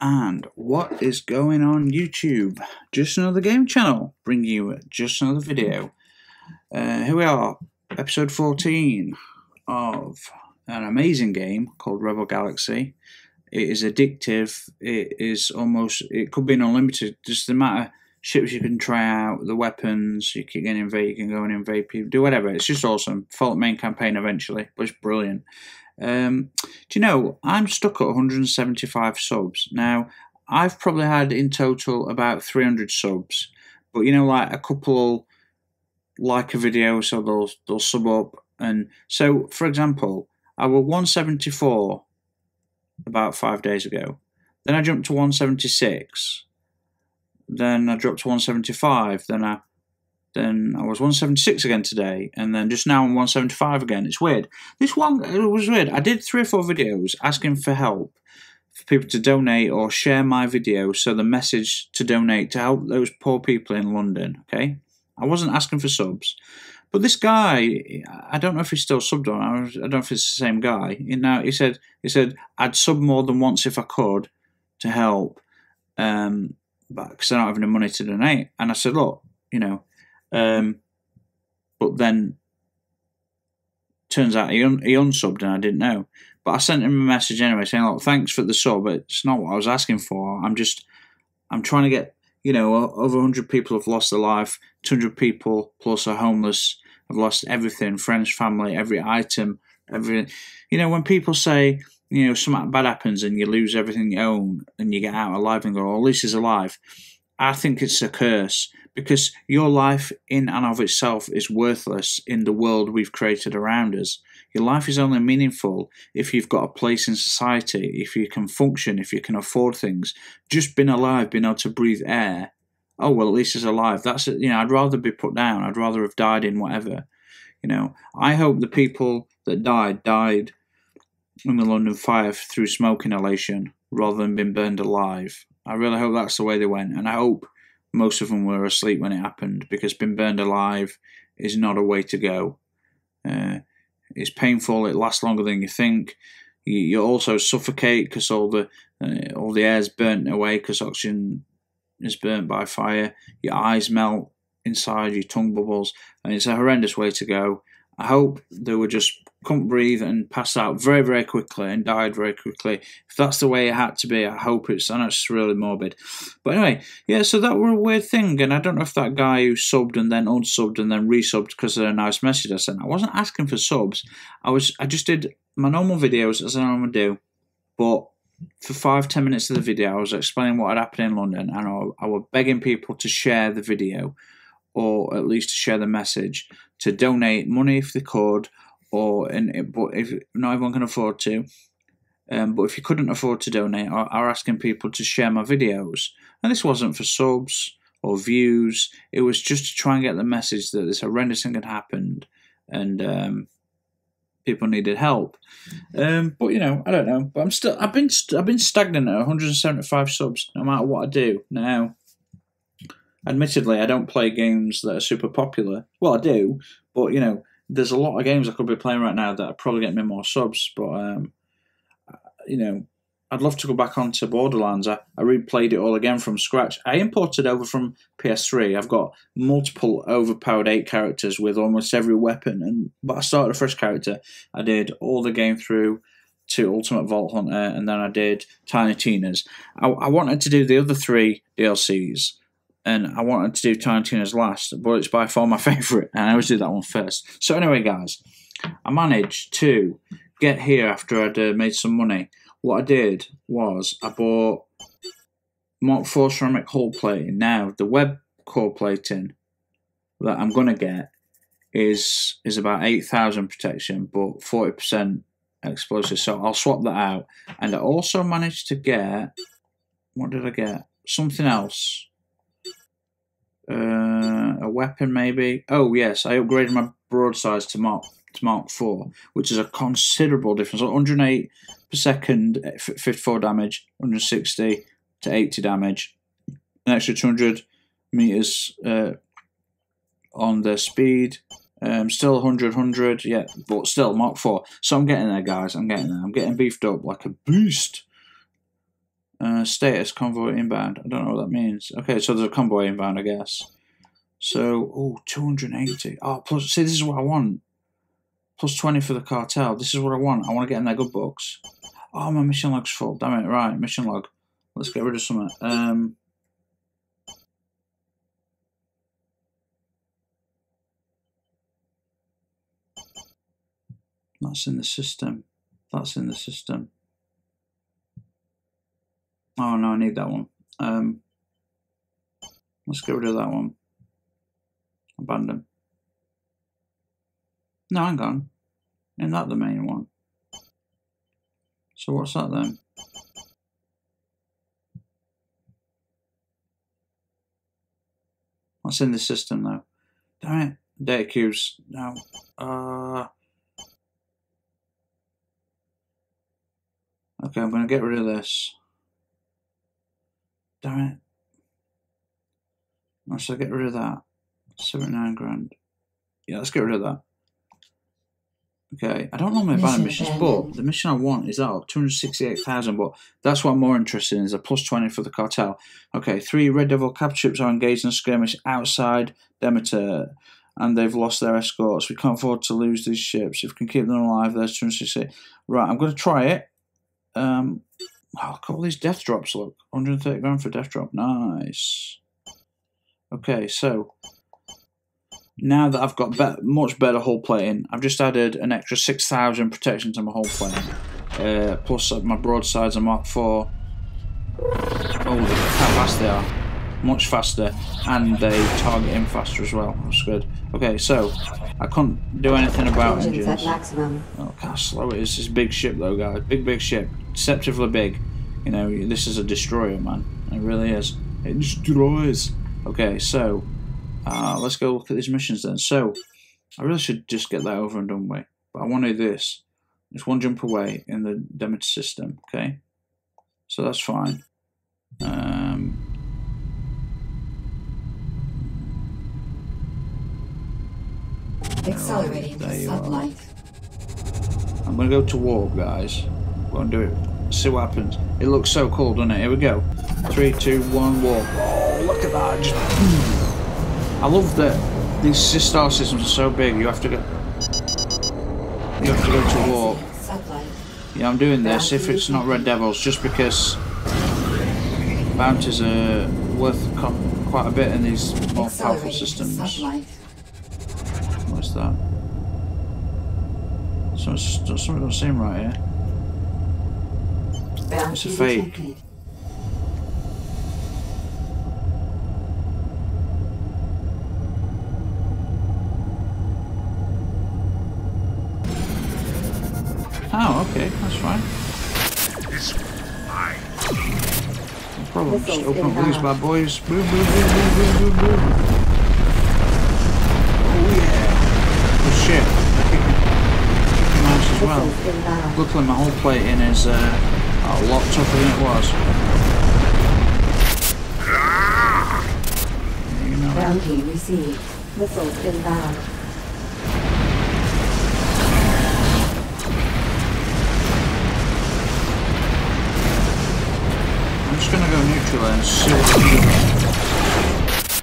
And what is going on YouTube? Just another game channel, bringing you just another video. Here we are, episode 14 of an amazing game called Rebel Galaxy. It is addictive. It could be an unlimited, just the amount of ships you can try out, the weapons, you can invade, you can go and invade people, do whatever. It's just awesome. Follow the main campaign eventually, but it's brilliant. Do you know, I'm stuck at 175 subs. Now, I've probably had in total about 300 subs, but you know, like a couple like a video, so they'll sub up. And so, for example, I was 174 about 5 days ago. Then I jumped to 176. Then I dropped to 175. Then I was 176 again today, and then just now I'm 175 again. It's weird. This one, it was weird. I did 3 or 4 videos asking for help, for people to donate or share my video, so the message to donate to help those poor people in London, okay? I wasn't asking for subs. But this guy, I don't know if he's still subbed on. I don't know if it's the same guy. He said I'd sub more than once if I could to help, but because I don't have any money to donate. And I said, look, you know, but then turns out he unsubbed and I didn't know. But I sent him a message anyway saying, look, thanks for the sub. It's not what I was asking for. I'm trying to get, you know, over 100 people have lost their life. 200 people plus are homeless. Have lost everything, friends, family, every item, everything. You know, when people say, you know, something bad happens and you lose everything you own and you get out alive and go, oh, at least he's alive. I think it's a curse, because your life in and of itself is worthless in the world we've created around us. Your life is only meaningful if you've got a place in society, if you can function, if you can afford things. Just being alive, being able to breathe air, oh, well, at least he's alive. That's it. You know, I'd rather be put down. I'd rather have died in whatever. You know, I hope the people that died in the London fire through smoke inhalation rather than being burned alive. I really hope that's the way they went, and I hope most of them were asleep when it happened, because being burned alive is not a way to go. It's painful. It lasts longer than you think. You also suffocate because all the air is burnt away because oxygen is burnt by fire. Your eyes melt inside, your tongue bubbles, and it's a horrendous way to go. I hope they were just couldn't breathe and passed out very, very quickly and died very quickly. If that's the way it had to be, I hope it's. I know it's really morbid, but anyway, yeah. So that were a weird thing, and I don't know if that guy who subbed and then unsubbed and then resubbed because of a nice message I sent. I wasn't asking for subs. I just did my normal videos as I normally do, but for 5-10 minutes of the video, I was explaining what had happened in London, and I was begging people to share the video, or at least to share the message, to donate money if they could, but if not everyone can afford to. But if you couldn't afford to donate, I was asking people to share my videos. And this wasn't for subs or views. It was just to try and get the message that this horrendous thing had happened, and people needed help. But you know, I don't know. But I've been stagnant at 175 subs, no matter what I do now. Admittedly, I don't play games that are super popular. Well, I do, but you know, there's a lot of games I could be playing right now that are probably getting me more subs. But you know, I'd love to go back onto Borderlands. I replayed it all again from scratch. I imported over from PS3. I've got multiple overpowered 8 characters with almost every weapon, but I started a fresh character. I did all the game through to Ultimate Vault Hunter, and then I did Tiny Tina's. I wanted to do the other 3 DLCs, and I wanted to do Tiny Tina's last, but it's by far my favourite, and I always do that one first. So anyway, guys, I managed to get here after I'd made some money. What I did was I bought Mark IV ceramic hull plating. Now, the web core plating that I'm going to get is about 8,000 protection, but 40% explosive, so I'll swap that out. And I also managed to get, what did I get? Something else. A weapon maybe. Oh yes, I upgraded my broadsides to Mark IV, which is a considerable difference. 108 per second, 54 damage, 160 to 80 damage, an extra 200 meters on the speed. Still 100, yeah, but still Mark IV. So I'm getting there, guys. I'm getting there. I'm getting beefed up like a beast. Status convoy inbound. I don't know what that means. Okay, so there's a convoy inbound, I guess. So, 280. Oh, plus, see, this is what I want. Plus 20 for the cartel. This is what I want. I want to get in their good books. Oh, my mission log's full. Damn it. Right, mission log. Let's get rid of something. That's in the system. That's in the system. Oh, no, I need that one. Let's get rid of that one. Abandon. No, hang on. Isn't that the main one? So what's that then? That's in the system though. Damn it. Data cubes. No. Okay, I'm going to get rid of this. Damn it. Let's get rid of that. 79 grand. Yeah, let's get rid of that. Okay, I don't normally abandon missions, but the mission I want is that 268,000, but that's what I'm more interested in, is a plus 20 for the cartel. Okay, 3 Red Devil capture ships are engaged in a skirmish outside Demeter, and they've lost their escorts. We can't afford to lose these ships. If we can keep them alive, there's 268. Right, I'm going to try it. Look at all these death drops, look. 130 grand for death drop. Nice. Okay, so now that I've got much better hull plating, I've just added an extra 6,000 protection to my hull plating. Plus my broadsides are Mark 4. Oh, look how fast they are. Much faster, and they target in faster as well. That's good. Okay, so I couldn't do anything about engines. At maximum. Oh, look how slow it is. This big ship though, guys. Big ship. Deceptively big. You know, this is a destroyer, man. It really is. It destroys. Okay, so let's go look at these missions then. So I really should just get that over and done with. But I want to do this. It's one jump away in the Demeter system. Okay, so that's fine. Accelerating there you satellite. I'm going to go to warp, guys. Go and do it. See what happens. It looks so cool, doesn't it? Here we go. 3, 2, 1, warp. Oh, look at that. Just, I love that these star systems are so big. You have to go to warp. Yeah, I'm doing this if it's not Red Devils, just because bounties are worth quite a bit in these more powerful systems. What's that? So something don't seem right here. It's a fake. Oh, okay, that's fine. No problem. Just open up these bad boys. Boom, boom, boom, boom, boom, boom, boom. Oh yeah. Good shit. Kicking nice as well. Luckily my whole plating is a lot tougher than it was. You know. Bounty received. Missiles inbound. I'm just gonna go neutral and see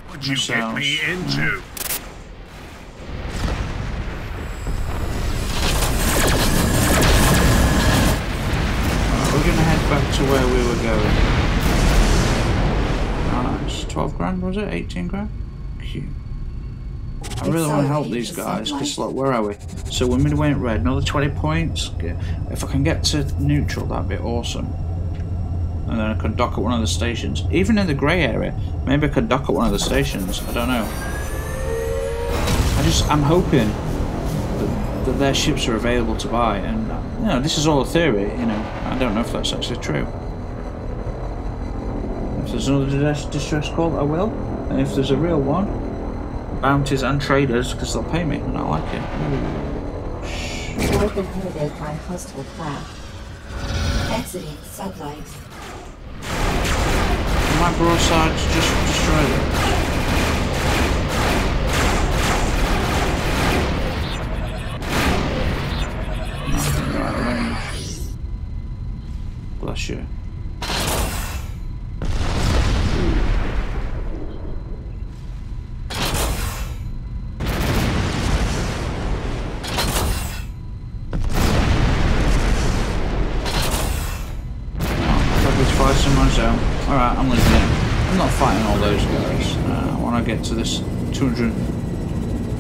what you get me into. We're gonna head back to where we were going. Nice. 12 grand was it? 18 grand? Cute. I really want to help these guys because look, where are we? So we're midway in red, another 20 points. If I can get to neutral, that'd be awesome. And then I could dock at one of the stations. Even in the grey area, maybe I could dock at one of the stations. I don't know. I'm hoping that their ships are available to buy. And you know, this is all a theory. You know, I don't know if that's actually true. If there's another distress call, I will. And if there's a real one, bounties and traders, because they'll pay me, and I like it. North inhibited by hostile craft. Exiting satellite. My broadsides just destroyed it. Nothing right range. Bless you. Which flies in my zone. Alright, I'm leaving it. I'm not fighting all those guys. I want to get to this 200.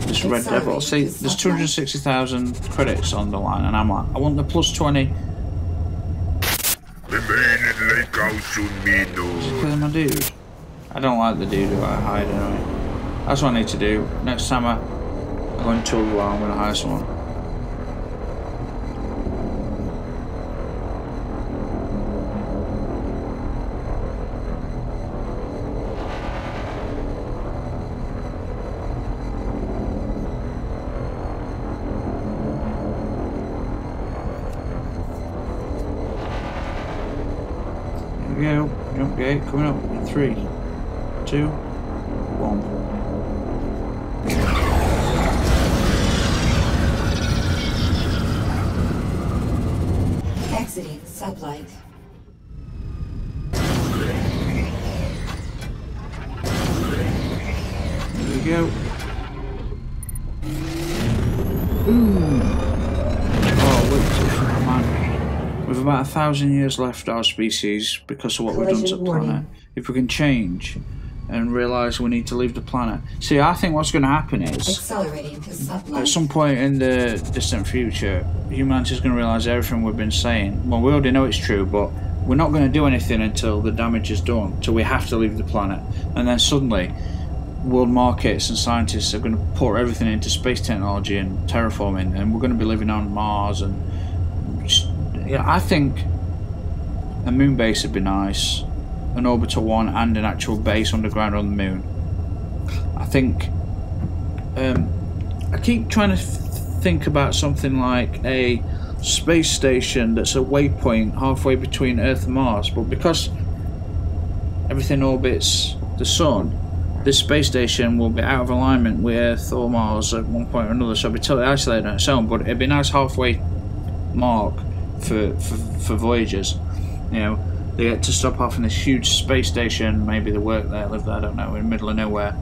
This Red Devil. See, there's 260,000 credits on the line, and I'm like, I want the plus 20. Is it killing my dude? I don't like the dude who I hide anyway. That's what I need to do. Next time I go into a war, I'm going to hire someone. Here we go. Jump gate coming up in 3, 2, 1. Exiting sublight. Here we go. Ooh. Oh, wait, man. We've about 1,000 years left, our species, because of what we've done to the planet. If we can change and realise we need to leave the planet. See, I think what's going to happen is, Accelerating to sublight. at some point in the distant future, humanity is going to realise everything we've been saying. Well, we already know it's true, but we're not going to do anything until the damage is done, so we have to leave the planet. And then suddenly, world markets and scientists are going to pour everything into space technology and terraforming, and we're going to be living on Mars. And yeah, I think a moon base would be nice, an orbital one, and an actual base underground on the moon. I think I keep trying to think about something like a space station that's a waypoint halfway between Earth and Mars, but because everything orbits the sun, this space station will be out of alignment with Earth or Mars at one point or another, so it'll be totally isolated on its own, but it'd be a nice halfway mark for voyagers. You know, they get to stop off in this huge space station, maybe they work there, live there, I don't know, in the middle of nowhere.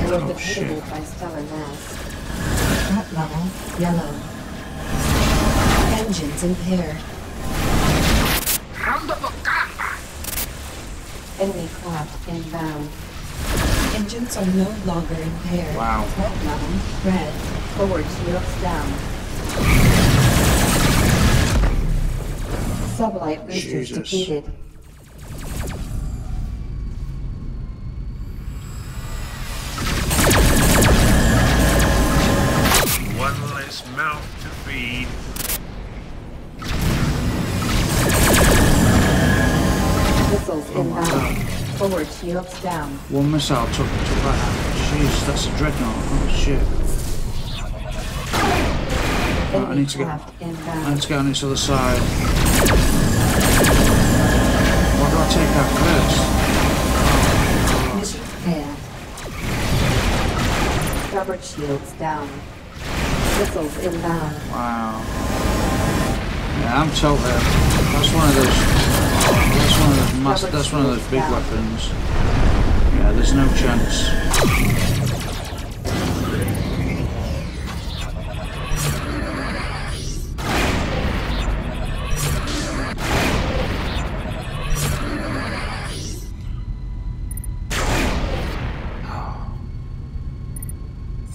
Oh, shit. By stellar mass. Threat level yellow. Engines impaired. Enemy craft inbound. Engines are no longer impaired. Wow. Threat level red. Forward shields down. Sublight boosters Jesus. depleted. One less mouth to feed. Missiles inbound. Forward shields down. One missile took that. Jeez, that's a dreadnought. Oh shit. Right, I need to get on this other side. What do I take out first? Mission failed. Starboard shields down. Missiles inbound. Wow. Yeah, I'm told that's one of those. That's one of those big weapons. Yeah, there's no chance.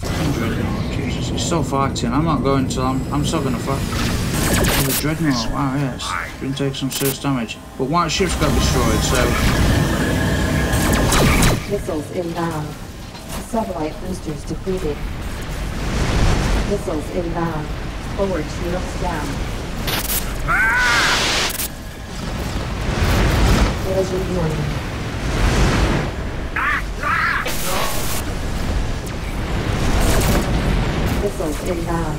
Fucking dreadnought, Jesus, he's still fighting. I'm not going till I'm still gonna fight. The dreadnought, wow, yes, it's been taking some serious damage. But white ship's got destroyed, so. Missiles inbound. Sublight boosters depleted. Missiles inbound. Forward shields down. Collision warning. Missiles inbound.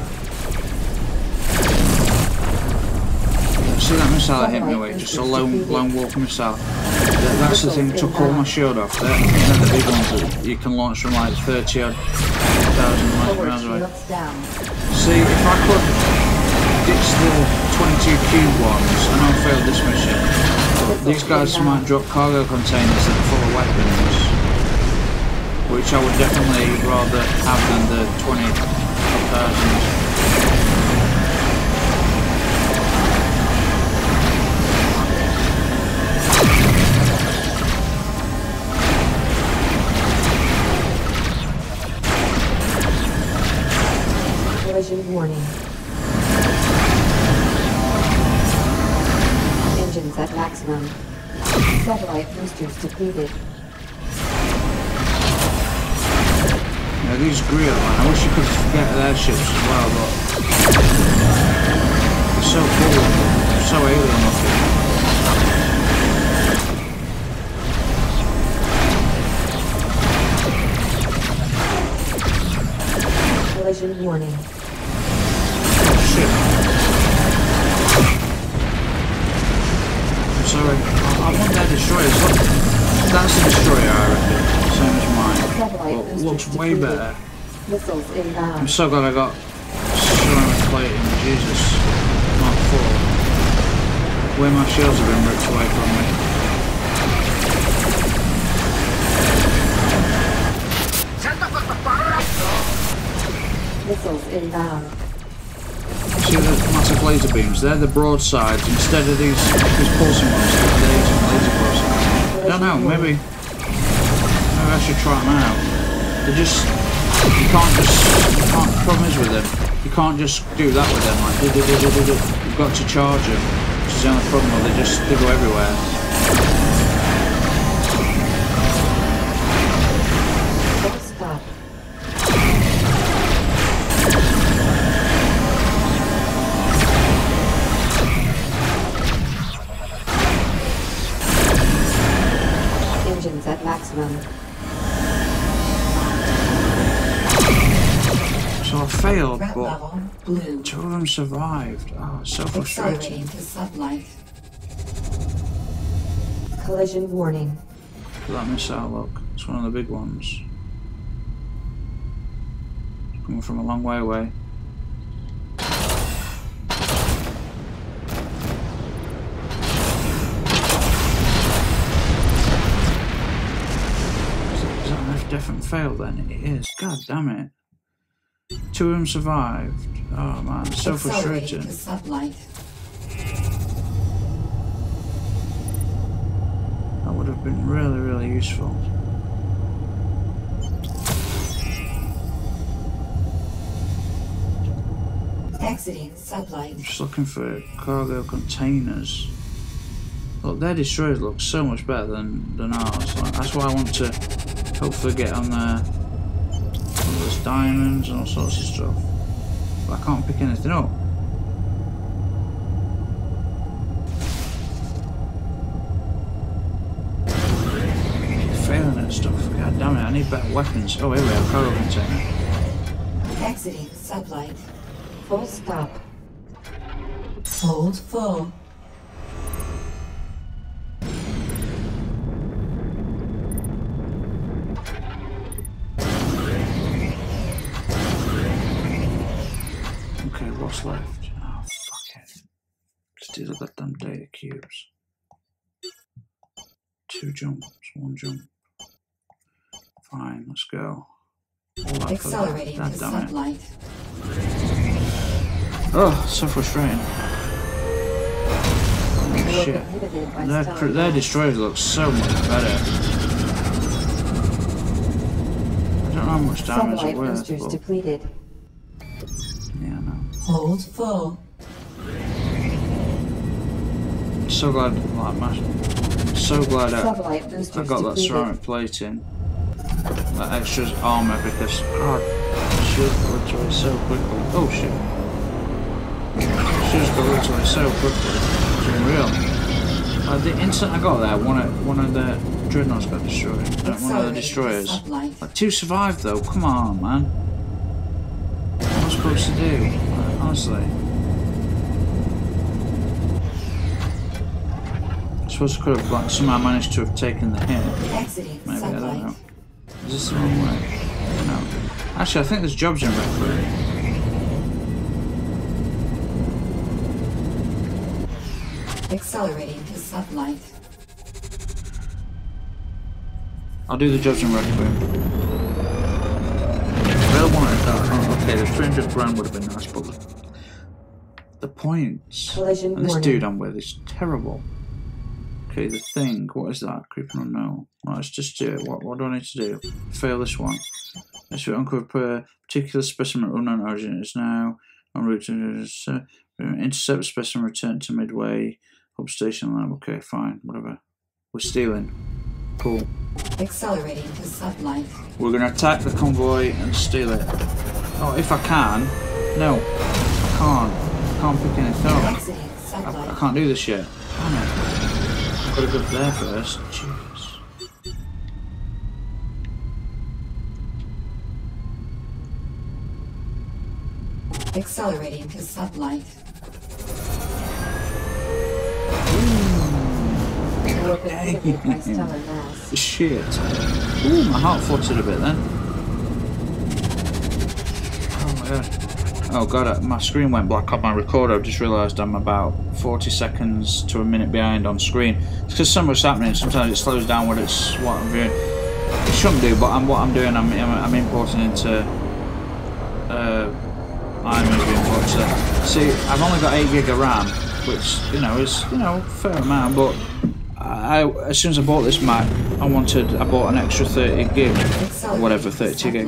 See that missile that hit me with? Just a lone wolf missile. That's the thing that took all my shield off. They're the big ones that you can launch from like 30 odd thousand miles away. See, if I could ditch the 22 cube ones, I know I failed this mission, but these guys might drop cargo containers that are full of weapons. which I would definitely rather have than the 20,000. Collision warning. Engines at maximum. Satellite boosters depleted. Yeah, these Grill, man, I wish you could get their ships as well, but they're so cool, so alien looking. Collision warning. Shit. I'm sorry, I want their destroyers. Look, that's a destroyer, I reckon. Same as mine. But looks way better. Missiles inbound. I'm so glad I got ceramic plating. Jesus. Mark 4. Where my shields have been ripped away from me. Missiles inbound. See the massive laser beams? They're the broadsides instead of these pulsing ones. They're using laser pulsing. I don't know, maybe I should try them out. They're just, problem is with them, you can't just do that with them, like, you've got to charge them, which is the only problem, they go everywhere. Stop. Engines at maximum. So I failed, Threat but level blue. 2 of them survived. Oh, it's so frustrating. Accelerating to sublight. Collision warning. Look at that missile, look. It's one of the big ones. It's coming from a long way away. Is that an F-definite fail then? It is. God damn it. 2 of them survived. Oh man, it's so frustrating. To sublight. That would have been really, really useful. Exiting sublight. I'm just looking for cargo containers. Look, their destroyers look so much better than ours. Like, that's why I want to hopefully get on there. All those diamonds and all sorts of stuff. But I can't pick anything up. Failing at stuff. God damn it, I need better weapons. Oh, here we have cargo container. Exiting sublight. Full stop. Hold full. Okay, what's left? Oh, fuck it. Let's do the goddamn data cubes. 2 jumps, 1 jump. Fine, let's go. Accelerating to sublight. Oh, so frustrating. Oh, shit. Their destroyers look so much better. I don't know how much damage it worth, but... depleted. Yeah, I know. Hold full. So glad, so glad I got that ceramic plating. That extra armor because God, shields got rid away so quickly. Oh shit! Shields got rid away so quickly. It's unreal. The instant I got there, one of the dreadnoughts got destroyed. One of the destroyers. Like 2 survived though. Come on, man. What am I supposed to do? Like, honestly. I suppose I could have somehow managed to have taken the hit. Maybe, I don't know. Is this the wrong way? No. Actually, I think there's jobs in Redford. Accelerating to sublight. I'll do the jobs in Requiem. I really wanted that. Oh, okay, the 300 grand would have been nice, but the points. Collision And this warning. dude I'm with is terrible. Okay, the thing. What is that? Creeping unknown. Right, let's just do it. What do I need to do? Fail this one. Let's uncover a particular specimen of unknown origin. It is now en route to intercept specimen, return to midway. Hub station lab. Okay, fine. Whatever. We're stealing. Cool. Accelerating to sublight. We're going to attack the convoy and steal it. Oh, if I can. No. I can't. I can't pick anything up. Exiting sublight. I can't do this yet. Damn it. I've got to go there first. Jeez. Accelerating to sublight. Shit. Ooh, my heart fluttered a bit then. Oh my god. Oh god, my screen went black on my recorder. I've just realised I'm about 40 seconds to a minute behind on screen. It's because so much happening. Sometimes it slows down what I'm doing. It shouldn't do, but what I'm doing, I'm importing into iMovie, unfortunately. See, I've only got 8 gig of RAM, which is a fair amount, but as soon as I bought this Mac, I bought an extra 30 gig, or whatever, 32 gig.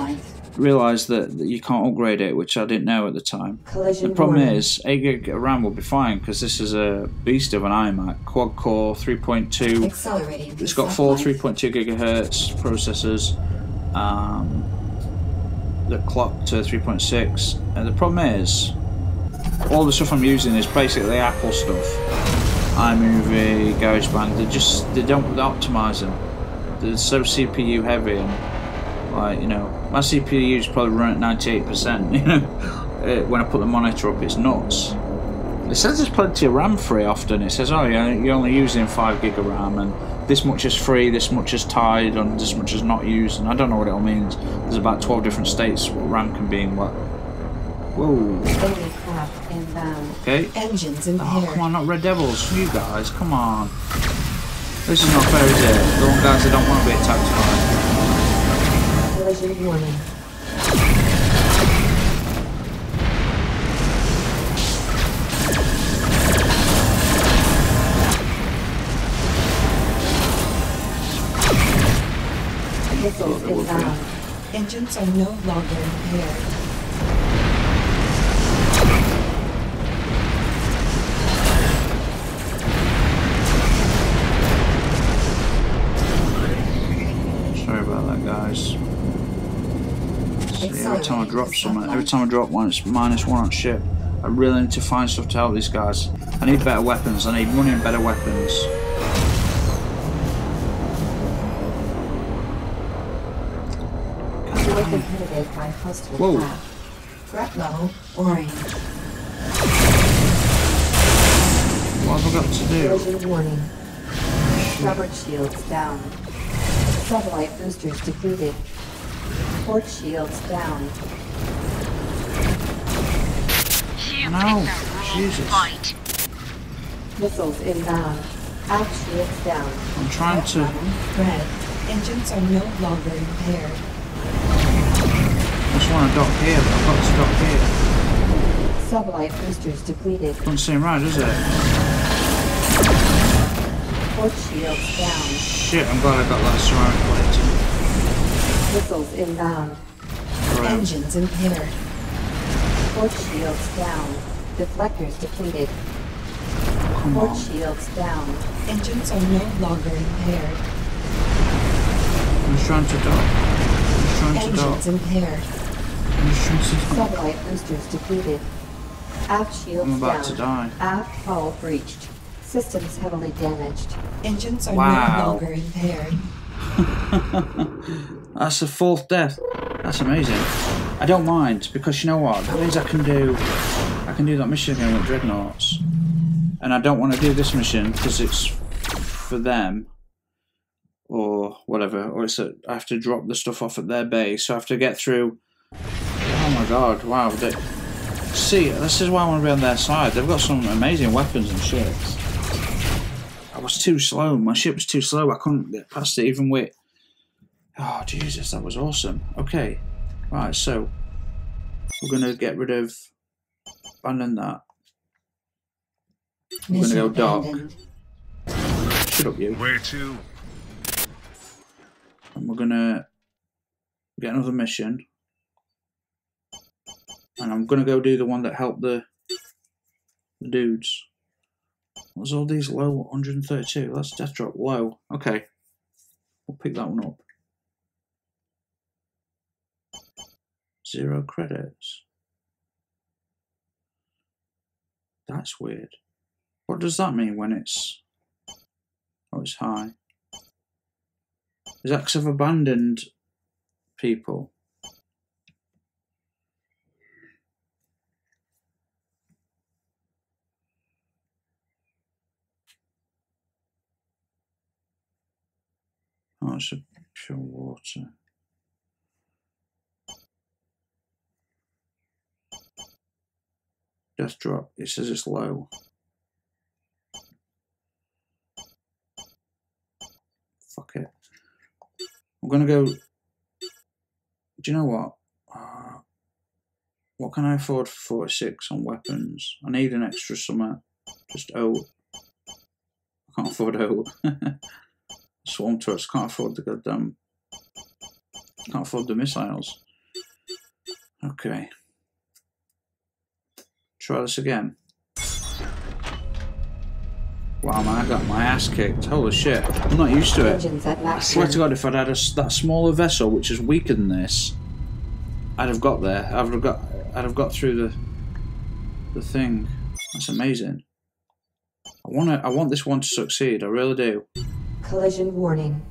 Realised that you can't upgrade it, which I didn't know at the time. The problem is, 8 gig of RAM will be fine, because this is a beast of an iMac, quad core, 3.2. It's got 4 3.2 gigahertz processors. The clock to 3.6, and the problem is all the stuff I'm using is basically Apple stuff. iMovie, GarageBand, they don't optimize them. They're so CPU heavy, and my CPU is probably run at 98%. When I put the monitor up, it's nuts. It says there's plenty of RAM free often. It says, oh yeah, you're only using 5 gig of RAM, and this much is free, this much is tied, and this much is not used, and I don't know what it all means. There's about 12 different states what RAM can be in what. Whoa. Okay. Engines impaired. Oh, come on, not Red Devils. You guys, come on. This is not fair, is it? The one guys that don't want to be attacked by. Collision warning. Missiles inbound. Engines are no longer impaired. Sorry about that, guys. See, every time I drop something, every time I drop one, it's -1 on ship. I really need to find stuff to help these guys. I need better weapons. I need money and better weapons. Inhibited by hostile Whoa. craft. Threat level orange. What have I got to do? Collision warning. Starboard shields down. Satellite boosters depleted. Port shields down. No, Jesus. Missiles inbound. Aft shields down. I'm trying to. Red. Engines are no longer impaired. I just want to dock here, but I've got to dock here. Satellite boosters depleted. Doesn't seem right, does it? Port shields down. Shit, I'm glad I got that ceramic plate. Missiles inbound. Right. Engines impaired. Port shields down. Deflectors depleted. Come Port on. shields down. Engines are no longer impaired. I'm just trying to dock. I'm just trying to dock. Engines impaired. I'm just trying to dock. Satellite boosters depleted. Aft shields I'm about down. to die. Aft hull breached. Systems heavily damaged. Engines are Wow. no longer impaired. That's the 4th death. That's amazing. I don't mind, because you know what? That means I can do that mission again with Dreadnoughts. And I don't want to do this mission because it's for them. Or whatever. Or I have to drop the stuff off at their base. So I have to get through. Oh my god, wow. See, this is why I want to be on their side. They've got some amazing weapons and shit. I was too slow. My ship was too slow. I couldn't get past it even with Oh, Jesus, that was awesome. Okay. Right, so we're going to get rid of... abandon that. We're going to go dark. Shut up, you. Where to? And we're going to get another mission. And I'm going to go do the one that helped the dudes. What's all these low? 132. That's death drop low. Okay. We'll pick that one up. 0 credits. That's weird. What does that mean when it's... oh, it's high. Is that because I've abandoned people? Oh, it's a pure water. Death drop. It says it's low. Fuck it. I'm gonna go. Do you know what? What can I afford for 46 on weapons? I need an extra summer. Just I can't afford Swarm turrets. Can't afford the goddamn. Can't afford the missiles. Okay. Try this again. Wow, man, I got my ass kicked. Holy shit. I'm not used to it. I swear to God, if I'd had that smaller vessel, which is weaker than this, I'd have got there. I'd have got through the thing. That's amazing. I want this one to succeed. I really do. Collision warning.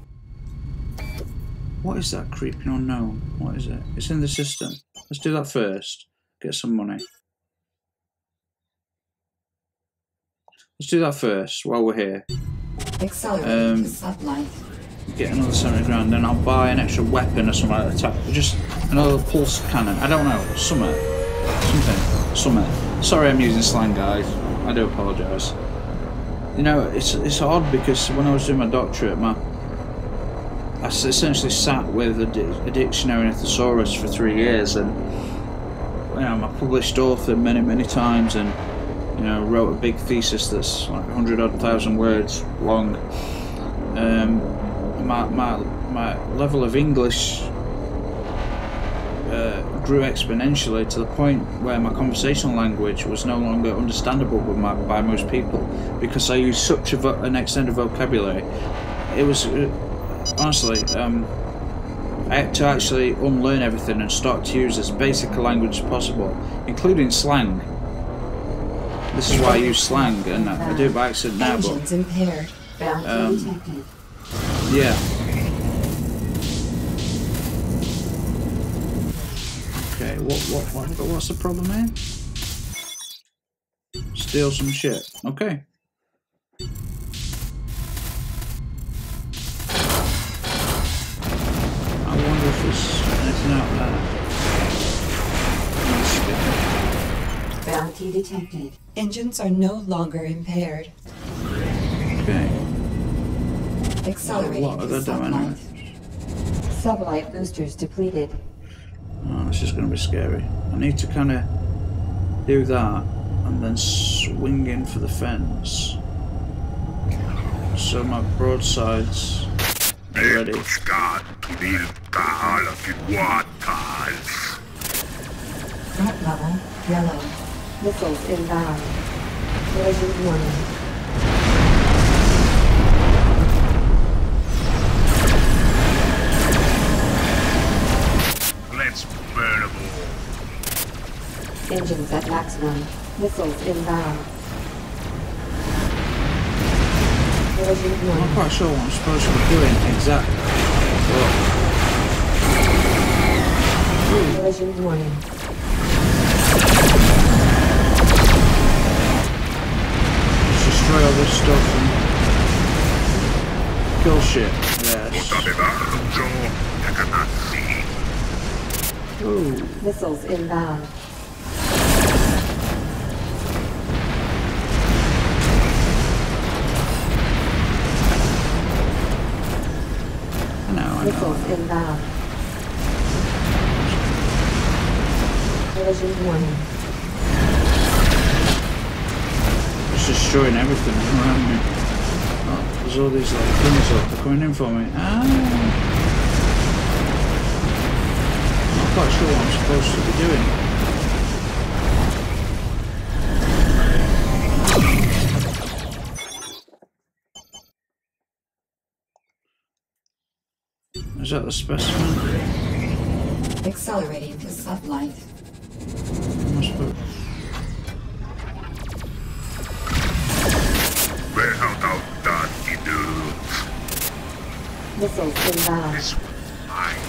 What is that creeping unknown? What is it? It's in the system. Let's do that first. Get some money. Let's do that first while we're here. Accelerating to sublight. Get another 70 grand, then I'll buy an extra weapon or something like that. Just another pulse cannon. I don't know. Something. Sorry I'm using slang, guys. I do apologise. You know, it's odd because when I was doing my doctorate, I essentially sat with a dictionary and a thesaurus for 3 years, and you know, I'm a published author many times, and you know, wrote a big thesis that's like 100,000 words long. My level of English grew exponentially to the point where my conversational language was no longer understandable by most people because I used such an extended vocabulary. It was honestly, I had to actually unlearn everything and start to use as basic a language as possible, including slang. This is why I use slang, and I do it by accident now, but impaired. yeah. Okay, what's the problem here? Steal some shit. Okay. I wonder if there's anything out there. Bounty detected. Engines are no longer impaired. Okay. Accelerating What are to they doing? sublight. Sublight boosters depleted. Oh, this is going to be scary. I need to kind of do that and then swing in for the fence. So my broadsides are ready. Threat level yellow. Missiles inbound. Collision warning. Let's burn them all. Engines at maximum. Missiles inbound. Collision I'm not warning. quite sure what I'm supposed to be doing exactly. Collision warning. Just destroy all this stuff and kill shit. Yes. Ooh. Missiles inbound. I Missiles inbound. Collision warning. It's destroying everything around me. Oh, there's all these like things up. They're coming in for me. Not quite sure what I'm supposed to be doing. Is that the specimen? Accelerating to sublight. Where how thou done you do? Missiles inbound. This mine.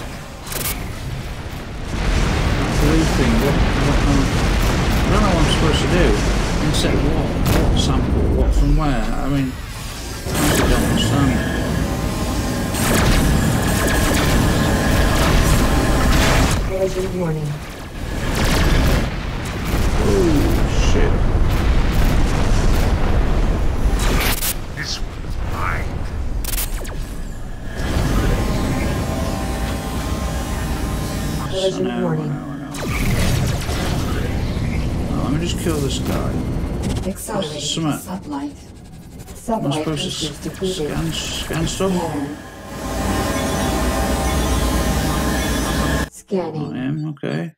Blue thing. I don't know what I'm supposed to do. Instead of what sample? What from where? I mean, I honestly don't understand. Collision warning. Oh shit. This mine. Collision warning. Oh, let me just kill this guy. Accelerating to Smart. sublight. Am I Sublight supposed boosters to depleted. scan stuff? Scanning. I am, okay.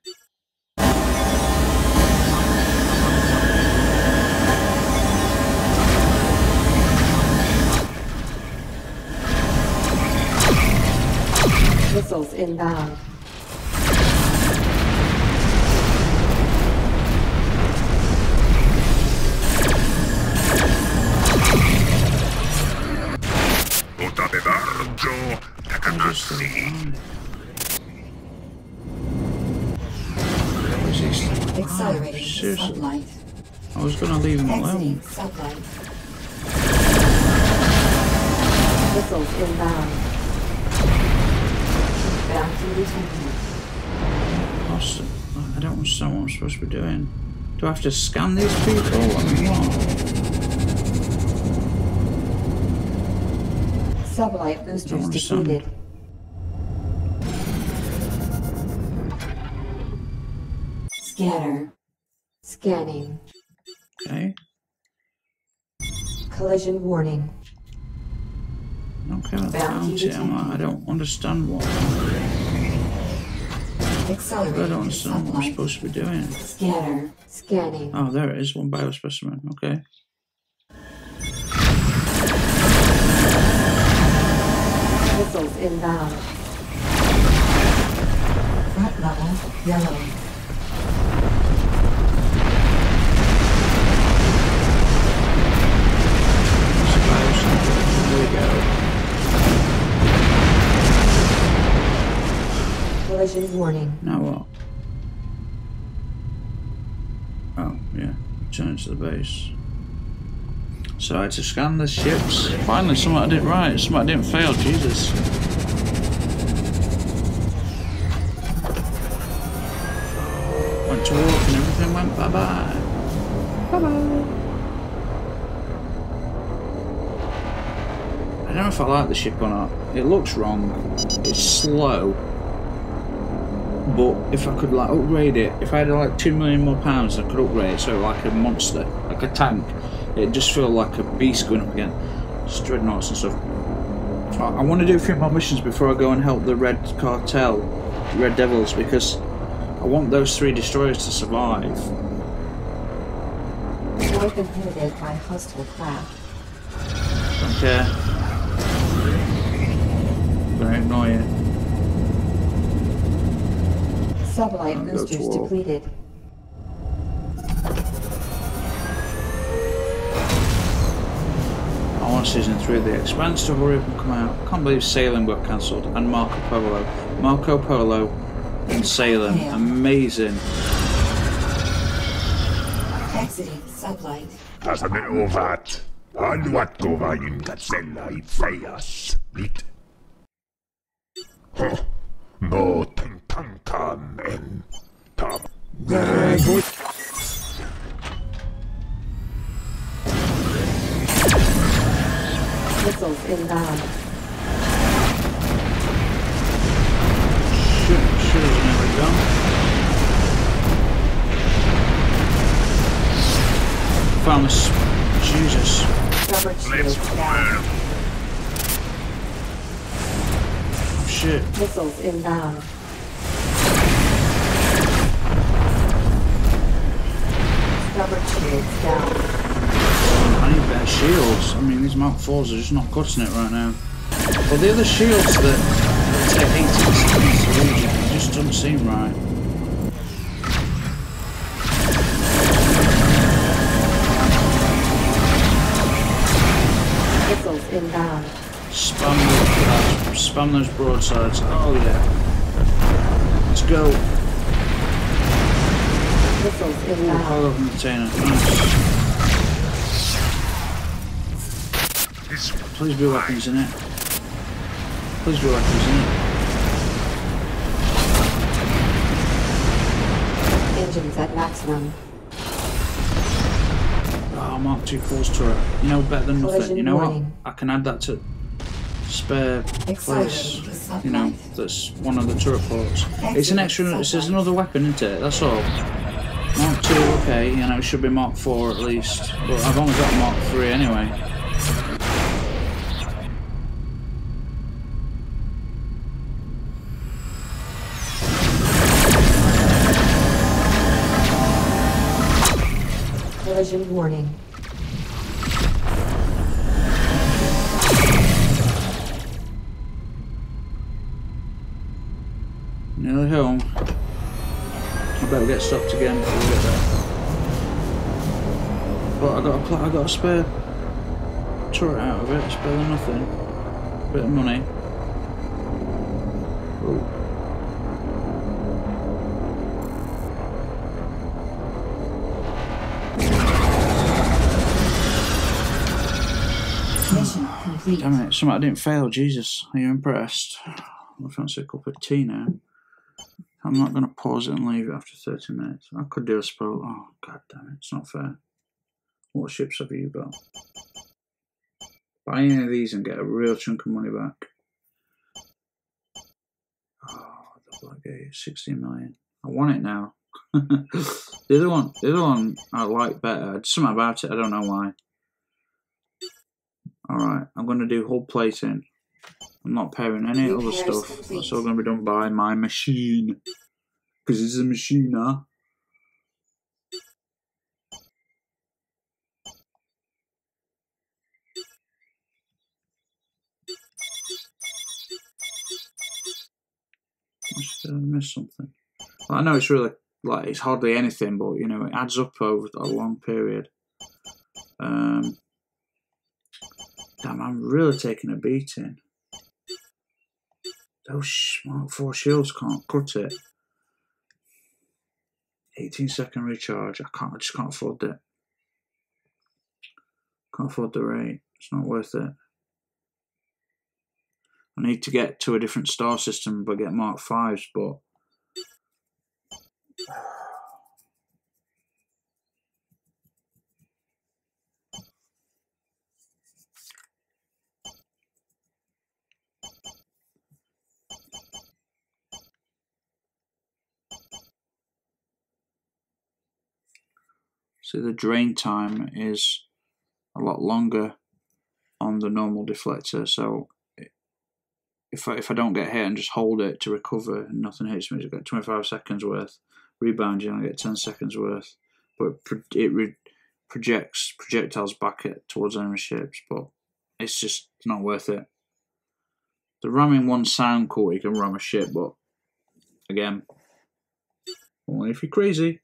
Missiles inbound. Otape Barjo, Takakasi. Accelerating to Seriously, sublight. I was going to leave him Exiting alone. sublight. Missiles inbound. Bounty detected. Austin, I don't understand what I'm supposed to be doing. Do I have to scan these people? I mean, what? Sublight Don't boosters understand. depleted. Scanner. Scanning. Okay. Collision warning. Okay, that's Bounty bounty. I don't understand what. I Accelerating don't to understand what I'm sublight. supposed to be doing. Scanner. Scanning. Oh, there it is. One biospecimen. Okay. Missiles inbound. Front level. Yellow. It's a biosample. There we go. Collision warning. Now what? Oh, yeah. Return to the base. So I had to scan the ships. Finally, something I did right. Something I didn't fail. Jesus. Went to walk and everything went bye-bye. Bye-bye. I don't know if I like the ship or not. It looks wrong. It's slow. But if I could like upgrade it, if I had like £2 million more pounds, I could upgrade it so like a monster, like a tank. It'd just feel like a beast going up against dreadnoughts and stuff. I want to do a few more missions before I go and help the Red Cartel, Red Devils, because I want those 3 destroyers to survive. Swipe inhibited by hostile craft. Don't care. I'm gonna ignore you. Sublight Go to boosters war. depleted. I want season 3 of The Expanse to hurry up and come out. Can't believe Salem got cancelled, and Marco Polo. Marco Polo and Salem. Yeah. Amazing. Exiting sublight. Tasanen ovat. Haluatko vain katsella itseäsi? Nyt. No, tankaan en. Very good. Missiles inbound. found this. Jesus. Starboard Let's shields fire. down. Oh, shit. Missiles inbound. Starboard shields down. I need better shields. I mean, these Mark 4s are just not cutting it right now. But the other shields that take 18 seconds to reach, it just doesn't seem right. Missiles inbound. Spam those broadsides. Oh yeah. Let's go. Missiles Ooh, inbound. cargo container. Nice. This Please be weapons in it. Please be weapons in it. Engines at maximum. Oh, Mark 2 Force turret. You know, better than nothing. Collision You know what? warning. I can add that to spare place. Accelerating to sublight. You know, that's one of the turret ports. It's an extra. It's just another weapon, isn't it? That's all. Mark 2, okay. You know, it should be Mark 4 at least. But I've only got Mark 3 anyway. Collision warning. Nearly home. I better get stopped again before we get there. But I got a spare turret out of it. It's better than nothing. Bit of money. Ooh. Mission complete. Damn it! Something I didn't fail. Jesus, are you impressed? I fancy a cup of tea now. I'm not going to pause it and leave it after 30 minutes. I could do a spell. Oh, god damn it. It's not fair. What ships have you got? Buy any of these and get a real chunk of money back. Oh, the Blackgate, 16 million. I want it now. The other one I like better. Something about it, I don't know why. Alright, I'm going to do hull plating. I'm not pairing any other Repairs stuff. complete. That's all going to be done by my machine. Because it's a machine, huh? I missed something. Well, I know it's really, like, it's hardly anything, but, you know, it adds up over a long period. Damn, I'm really taking a beating. Those Mark 4 shields can't cut it. 18-second recharge. I just can't afford it. Can't afford the rate. It's not worth it. I need to get to a different star system but get Mark 5s, but see, the drain time is a lot longer on the normal deflector, so if I don't get hit and just hold it to recover and nothing hits me, I get 25 seconds worth. Rebound, you only get 10 seconds worth, but it projects projectiles back towards enemy ships, but it's just not worth it. The ramming ones sound cool, you can ram a ship, but again, only if you're crazy.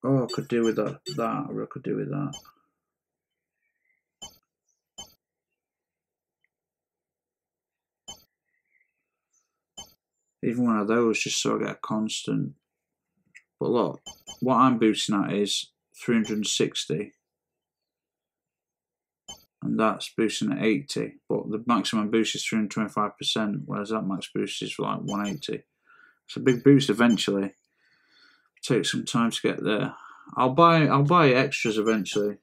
Oh, I could do with that. I really could do with that. Even one of those, just so I get a constant. But look, what I'm boosting at is 360. And that's boosting at 80. But the maximum boost is 325%, whereas that max boost is like 180. It's a big boost eventually. Take some time to get there. I'll buy extras eventually.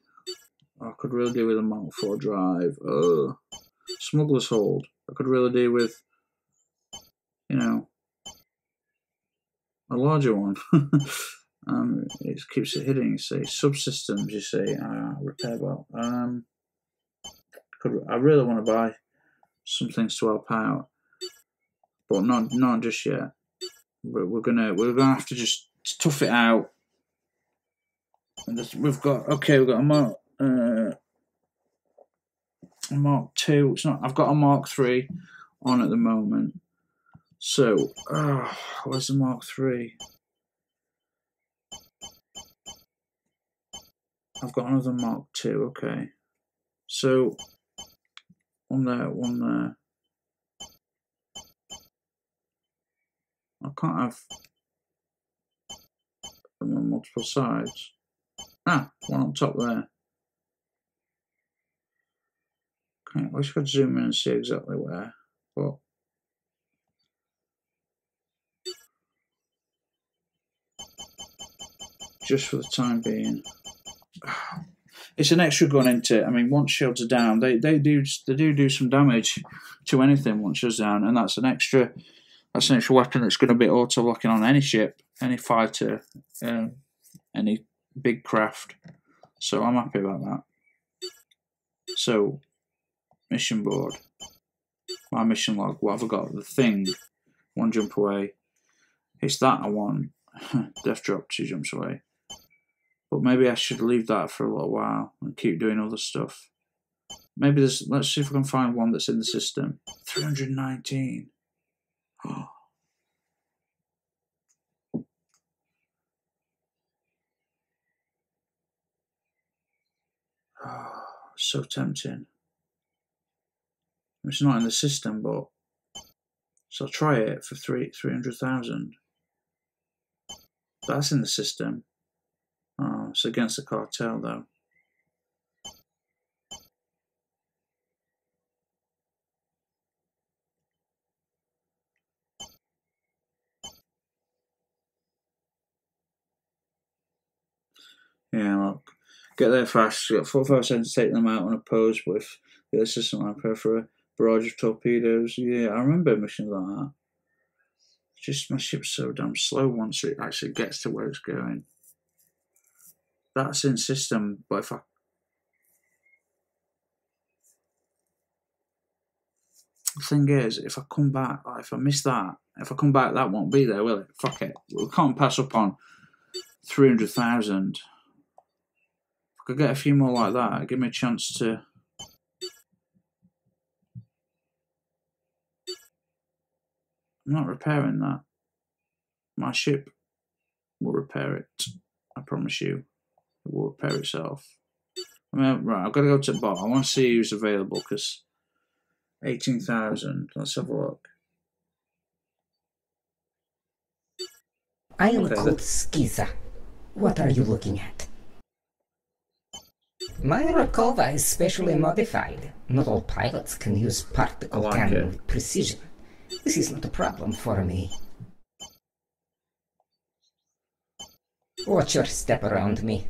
I could really do with a Mark 4 drive. Smuggler's Hold. I could really do with, you know, a larger one. It keeps it hidden, you see. Subsystems, you see. Repair bot. I really want to buy some things to help out, but not just yet. We're gonna have to just tough it out. And we've got a Mark 2. It's not. I've got a Mark 3 on at the moment. So, where's the Mark 3? I've got another Mark 2. Okay. So, one there. I can't have them on multiple sides. One on top there. Okay, I wish I could zoom in and see exactly where, but just for the time being, it's an extra gun, isn't it? I mean, once shields are down, they do some damage to anything once shields down, and that's an extra weapon that's going to be auto locking on any ship, any fighter, any big craft. So I'm happy about that. So, mission board, my mission log. What have I got? The thing, 1 jump away. It's that I want. Death drop, 2 jumps away. But maybe I should leave that for a little while and keep doing other stuff. Maybe there's. Let's see if I can find one that's in the system. 319. Oh. Oh, so tempting. It's not in the system, but so I'll try it for 300,000. That's in the system. Oh, it's against the cartel though. Yeah, look. Get there fast. You got 45 seconds to take them out on a pose, but if the system I prefer a barrage of torpedoes. Yeah, I remember missions like that. Just my ship's so damn slow once it actually gets to where it's going. That's in system, but if I the thing is, if I come back, if I miss that, if I come back, that won't be there, will it? Fuck it. We can't pass up on 300,000. If I could get a few more like that, it'd give me a chance to. I'm not repairing that. My ship will repair it. I promise you. It will repair itself. I mean, right, I've got to go to the bot. I want to see who's available because 18,000. Let's have a look. I am called Skiza. What are you looking at? My Rakova is specially modified. Not all pilots can use particle cannon with precision. This is not a problem for me. Watch your step around me.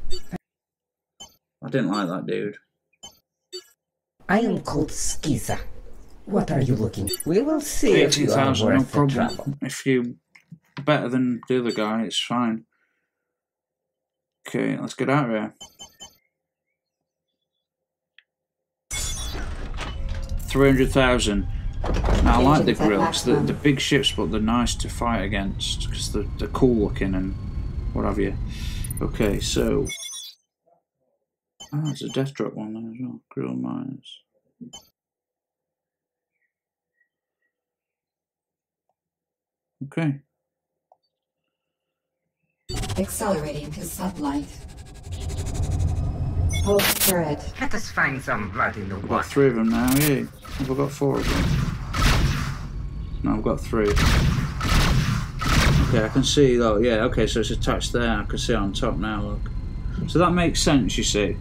I didn't like that dude. I am called Skiza. What are you looking at? We will see if you are worth no the problem. trouble. If you're better than the other guy, it's fine. Okay, let's get out of here. 300,000. Now I like the grills, the big ships, but they're nice to fight against because they're cool looking and what have you. Okay, so there's a death drop one there as well. Grill mines. Okay. Accelerating to sublight. Hold turret. Let us find some blood in the I've got water. 3 of them now, yeah. Have I got 4 of them? No, I've got 3. Okay, I can see though, yeah, okay, so it's attached there. I can see it on top now, look. So that makes sense, you see.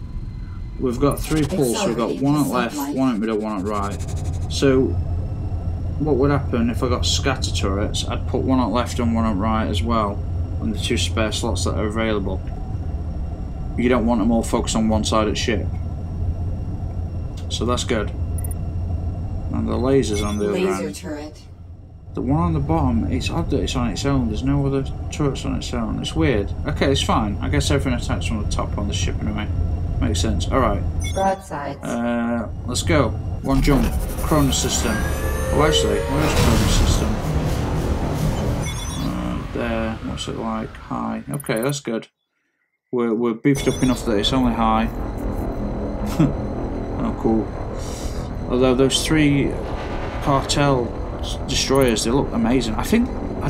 We've got 3 pulls, so we've got 1 at left, 1 at middle, 1 at right. So, what would happen if I got scatter turrets? I'd put 1 at left and 1 at right as well, on the 2 spare slots that are available. You don't want them all focused on one side of the ship. So that's good. And the lasers on the other Laser end. turret. The one on the bottom, it's odd that it's on its own. There's no other turrets on its own. It's weird. Okay, it's fine. I guess everything attacks from the top on the ship anyway. Makes sense. Alright. Broadsides. Let's go. One jump. Chrono system. Oh, actually, where's chrono system? There. What's it like? High. Okay, that's good. We're beefed up enough that it's only high. Oh, cool. Although those 3 cartel destroyers, they look amazing. I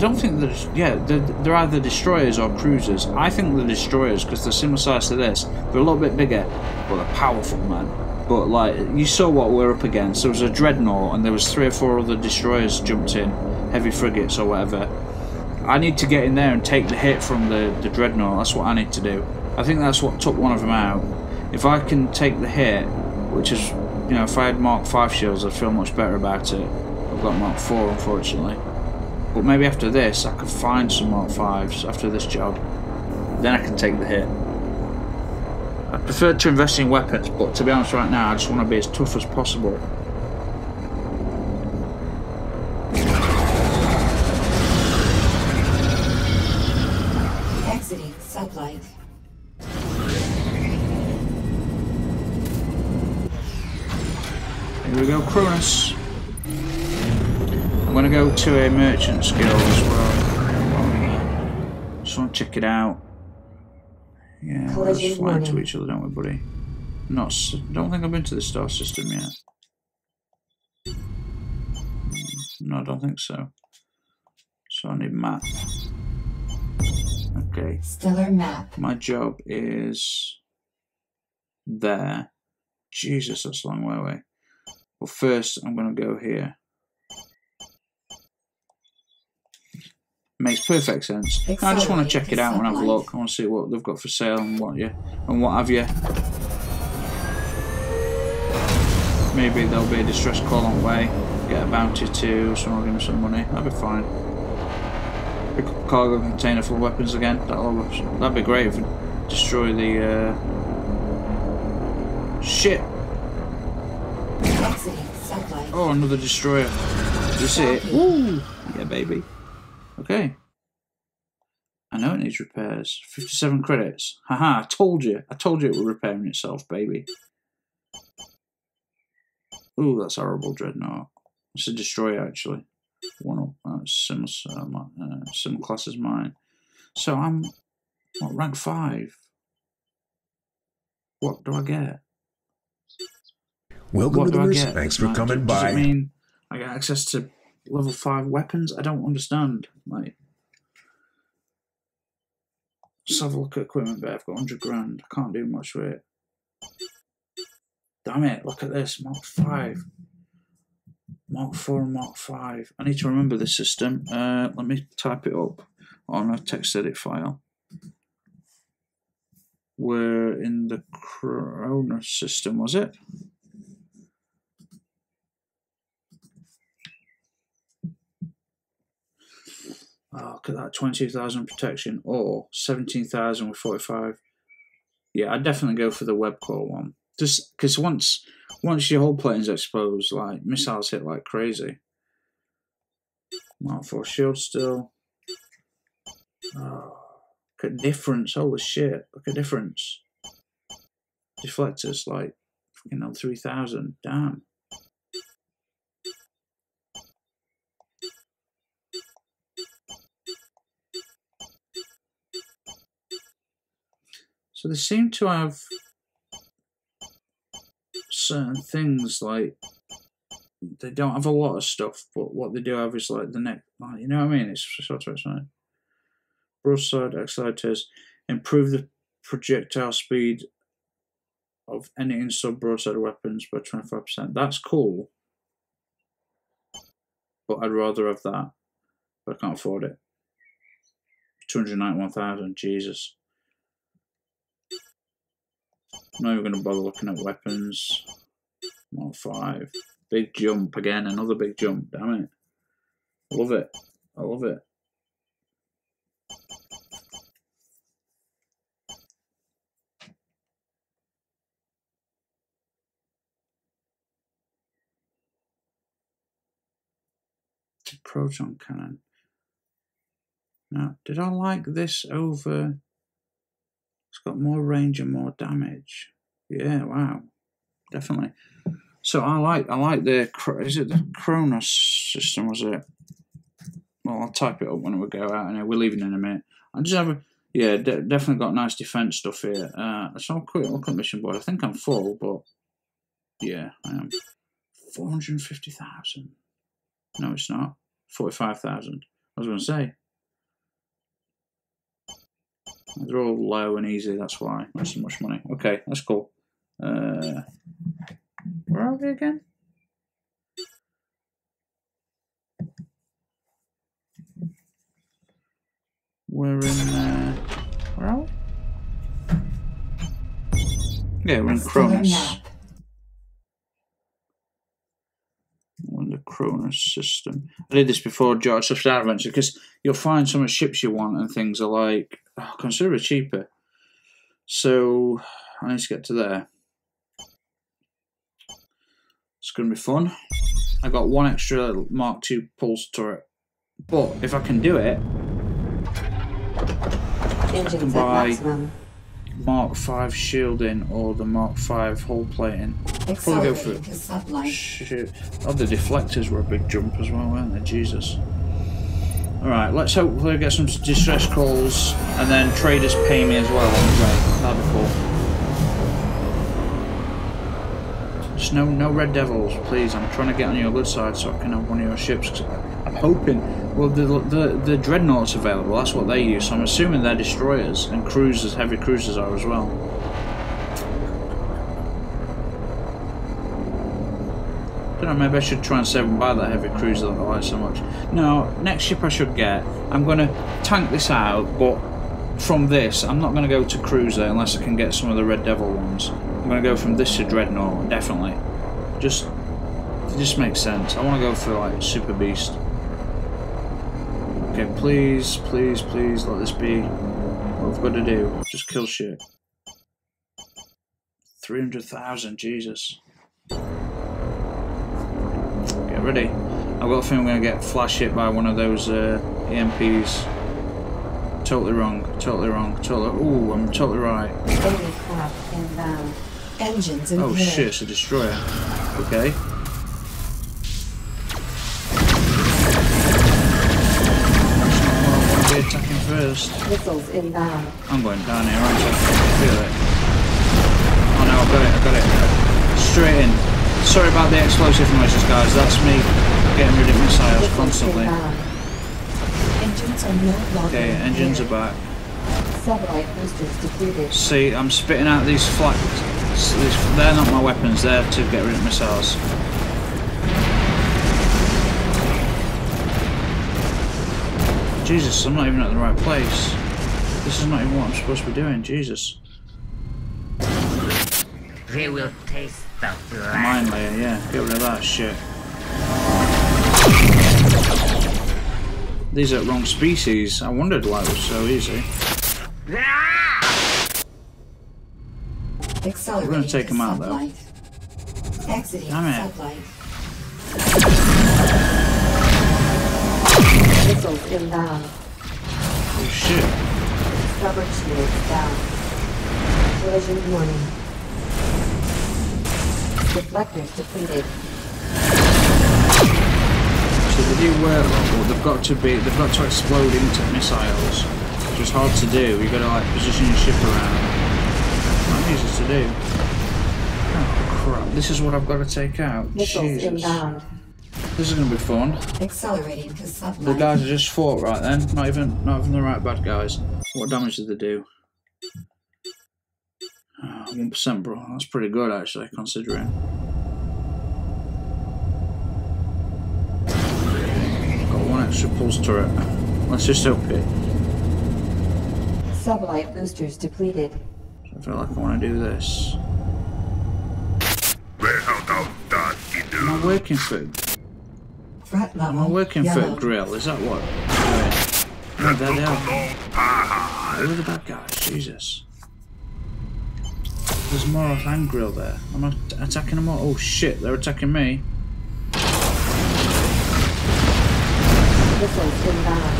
don't think they're either destroyers or cruisers. I think they're destroyers because they're similar size to this. They're a little bit bigger, but they're powerful, man. But like, you saw what we're up against. There was a dreadnought and there was 3 or 4 other destroyers jumped in, heavy frigates or whatever. I need to get in there and take the hit from the dreadnought. That's what I need to do. I think that's what took one of them out. If I can take the hit, which is, you know, if I had Mark 5 shields, I'd feel much better about it. I've got Mark 4, unfortunately. But maybe after this, I could find some Mark 5s after this job. Then I can take the hit. I prefer to invest in weapons, but to be honest right now, I just want to be as tough as possible. Exiting sublight. Here we go, Cronus. I'm going to go to a merchant skill as well. Just want to check it out. Yeah, we're just flying to each other, don't we, buddy? Don't think I've been to the star system yet. No, I don't think so. So I need map. Okay. Stellar map. My job is there. Jesus, that's a long way away. Well, first I'm going to go here. Makes perfect sense. I just want to check it out and have a look. I want to see what they've got for sale and what have you. Maybe there'll be a distress call on the way. Get a bounty to someone will give me some money. That'd be fine. Pick up a cargo container full of weapons again. That'd be great if we destroy the shit. Oh, another destroyer. You see it? Woo! Yeah, baby. Okay. I know it needs repairs. 57 credits. Haha, I told you. I told you it was repairing itself, baby. Ooh, that's a horrible dreadnought. It's a destroyer, actually. One up. Similar class as mine. So I'm, what, rank 5? What do I get? Welcome to the Mercy. Thanks for coming by. Does it mean I get access to level 5 weapons? I don't understand. Like, let's have a look at equipment bit. I've got 100 grand. I can't do much with it. Damn it, look at this. Mark 5. Mark 4 and Mark 5. I need to remember this system. Let me type it up on a text edit file. We're in the Chrono system, was it? Oh, look at that, 22,000 protection or 17,000 with 45. Yeah, I'd definitely go for the web core one. Just because once your whole plane's exposed, like missiles hit like crazy. Mark 4 shield still. Oh, look at difference. Holy shit! Look at difference. Deflectors like, you know, 3,000. Damn. So they seem to have certain things, like they don't have a lot of stuff, but what they do have is like the neck, you know what I mean? It's sort of exciting. Broadside accelerators improve the projectile speed of any in-sub broadside weapons by 25%. That's cool, but I'd rather have that, but I can't afford it. 291,000, Jesus. I'm not even going to bother looking at weapons. Mark 5. Big jump again, another big jump, damn it. I love it. I love it. proton cannon. Now, did I like this over? It's got more range and more damage. Yeah, wow, definitely. So I like the, is it the Kronos system, was it? Well, I'll type it up when we go out, and we're leaving in a minute. I just have a, yeah, definitely got nice defense stuff here. Let's have a quick look at mission board. I think I'm full, but yeah, I am. 450,000. No, it's not. 45,000. I was going to say. They're all low and easy, that's why. Not so much money. Okay, that's cool. Where are we again? We're in, where are we? Yeah, we're in Kronos. We're in the Kronos system. I did this before George Swift Adventure, because you'll find some of the ships you want and things are like, considerably cheaper. So, I need to get to there. It's going to be fun. I got one extra Mark II pulse turret. But, if I can do it, I can buy Mark V shielding or the Mark V hull plating. Probably go for it. Shit. Oh, the deflectors were a big jump as well, weren't they? Jesus. Alright, let's hopefully get some distress calls and then traders pay me as well on the way. That'd be cool. Just no Red Devils, please. I'm trying to get on your good side so I can have one of your ships. I'm hoping. Well, the Dreadnought's available. That's what they use. So I'm assuming they're destroyers and cruisers. Heavy cruisers are as well. I don't know. Maybe I should try and save and buy that heavy cruiser that I like so much. No, next ship I should get. I'm going to tank this out, but from this, I'm not going to go to cruiser unless I can get some of the Red Devil ones. I'm going to go from this to Dreadnought, definitely. It just makes sense. I want to go for like Super Beast. Okay, please, please, please let this be what we've got to do. Just kill shit. 300,000, Jesus. Get ready. I've got a feeling I'm going to get flash hit by one of those EMPs. Totally wrong, totally wrong, totally. Ooh, I'm totally right. Engines oh shit, it's a destroyer. Okay. Attacking first. Missiles inbound. I'm going down here, aren't I? Feel it. Oh no, I've got it. Straight in. Sorry about the explosive noises, guys. That's me getting rid of missiles constantly. Engines are no longer. Okay, engines are back. Satellite boosters depleted. See, I'm spitting out these flak. They're not my weapons. They're to get rid of missiles. Jesus, I'm not even at the right place. This is not even what I'm supposed to be doing. Jesus. They will taste the blood. Mine layer, yeah. Get rid of that shit. These are wrong species. I wondered why it was so easy. We're going to take them out though. Damn it. Missiles inbound. Oh shit. Starboard shields down. Collision warning. Deflectors depleted. So they do work, but they've got to explode into missiles, which is hard to do. You've got to like position your ship around. Not easy to do. Oh crap! This is what I've got to take out. Missiles Jesus. inbound. This is going to be fun. Accelerating to sublight. The guys are just fought right then. Not even the right bad guys. What damage did they do? 1%, bro. That's pretty good actually, considering. Got one extra pulse turret. Let's just hope it. Sublight boosters depleted. I feel like I want to do this. Am I working for? Threat level. Am I working for yellow. a grill? Is that what? No, there they are. Who are the bad guys? Jesus. There's more hand grill there. I'm not attacking them all. Oh shit, they're attacking me. Missiles inbound.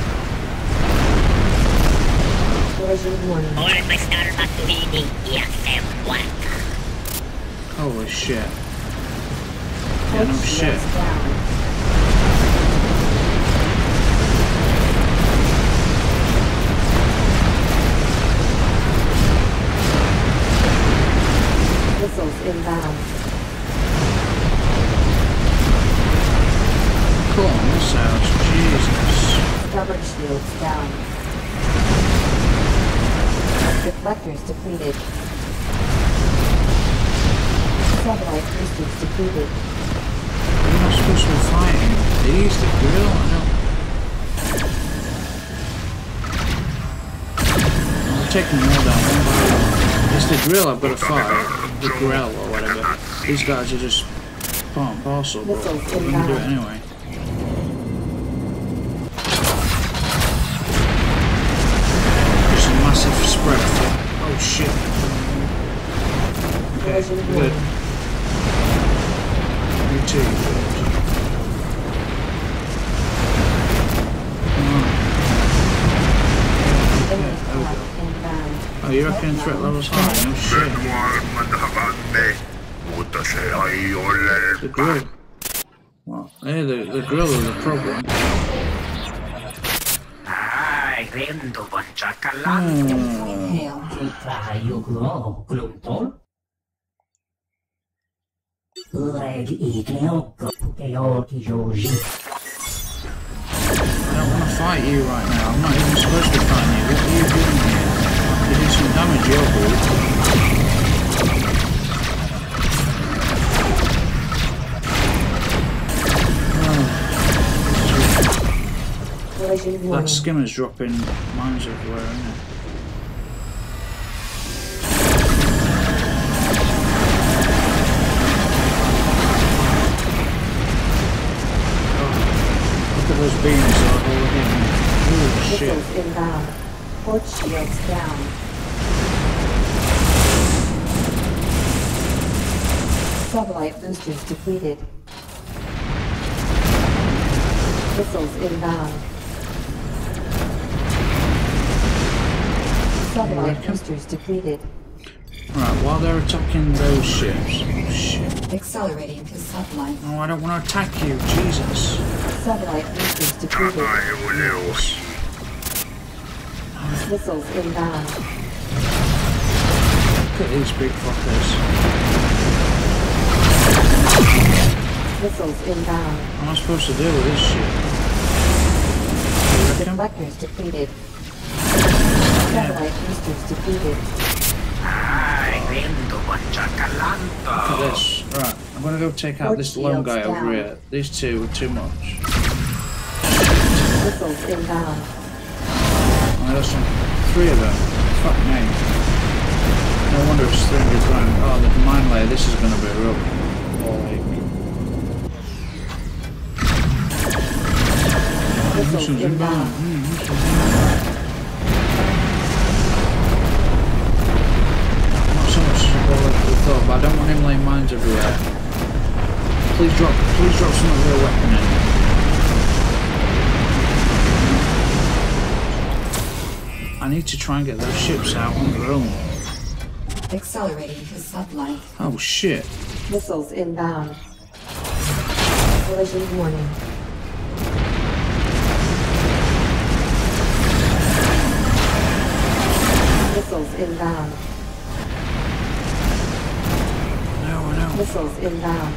Collision warning. Holy shit. Yeah, Port no shit. shields down. Missiles inbound. Come on, missiles. Jesus. Starboard shields down. Deflectors depleted. Satellite boosters depleted. We're not supposed to be fighting. These, the grill, I know. I'm taking them all down one by one. It's the grill I've got to fight. The grill or whatever. These guys are just part and parcel, but Missiles we can do it inbound. anyway. Just a massive spread for. Oh shit. Okay, Collision good. warning. You too. Enemy attack inbound. Oh, you reckon threat level's high? No shit. The grill. Well, yeah, the grill is the problem. Hail. I don't want to fight you right now. I'm not even supposed to be fighting you. What are you doing here? You do some damage, your boy. Collision That warning. skimmer's dropping mines everywhere, isn't it? Look at those beams that are all hitting me. Holy shit. Missiles inbound. Port shields down. Satellite boosters depleted. Missiles inbound. Satellite boosters depleted. Right, while they're attacking those ships. Oh shit. Accelerating to sublight. Oh, I don't want to attack you. Jesus. Satellite boosters depleted. Missiles inbound. Look at these big fuckers. Missiles inbound. How am I supposed to deal with this shit? You reckon? Deflectors depleted. Satellite boosters depleted. Look at this. Right, I'm gonna go take out this lone guy over here. These two are too much. Missiles inbound. Oh, there's some, 3 of them. Fuck me. No wonder it's 300 grand. Oh, the mine layer, this is gonna be real. Missiles Missiles inbound. inbound. Missiles inbound. Not so much well as we thought, but I don't want him laying mines everywhere. Please drop some of your weapon in. I need to try and get those ships out on their own. Accelerating to sublight. Oh shit. Missiles inbound. Collision warning. Missiles inbound. No, I know. Missiles inbound.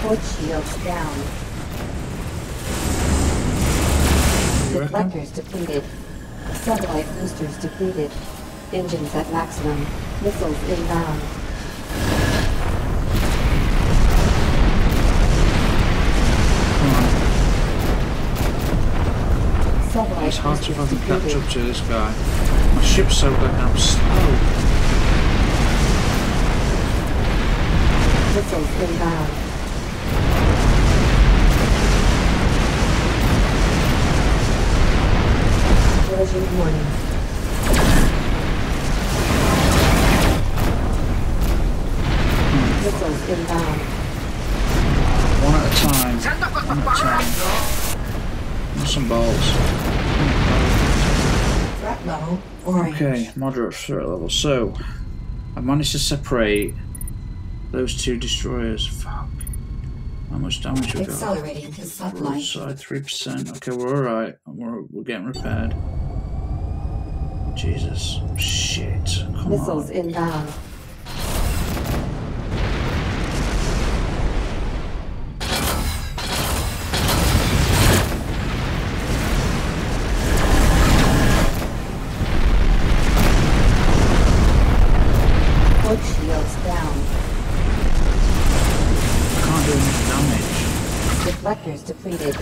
Port shields down. You reckon? Deflectors depleted. Satellite boosters depleted. Engines at maximum. Missiles inbound. Come on. Satellite It's hard to boosters fucking catch depleted. up to this guy. My ship's so goddamn slow. Missiles inbound. Collision warning. Missiles inbound. 1 out of 10 some balls. Threat level orange. Okay, moderate threat level. So, I managed to separate those two destroyers. Fuck. How much damage we got? Accelerating to sublight. Broadside 3%. Okay, we're alright. We're getting repaired. Jesus. Shit. Come Missiles on. inbound. Port shields down. Can't do enough damage. Deflectors depleted.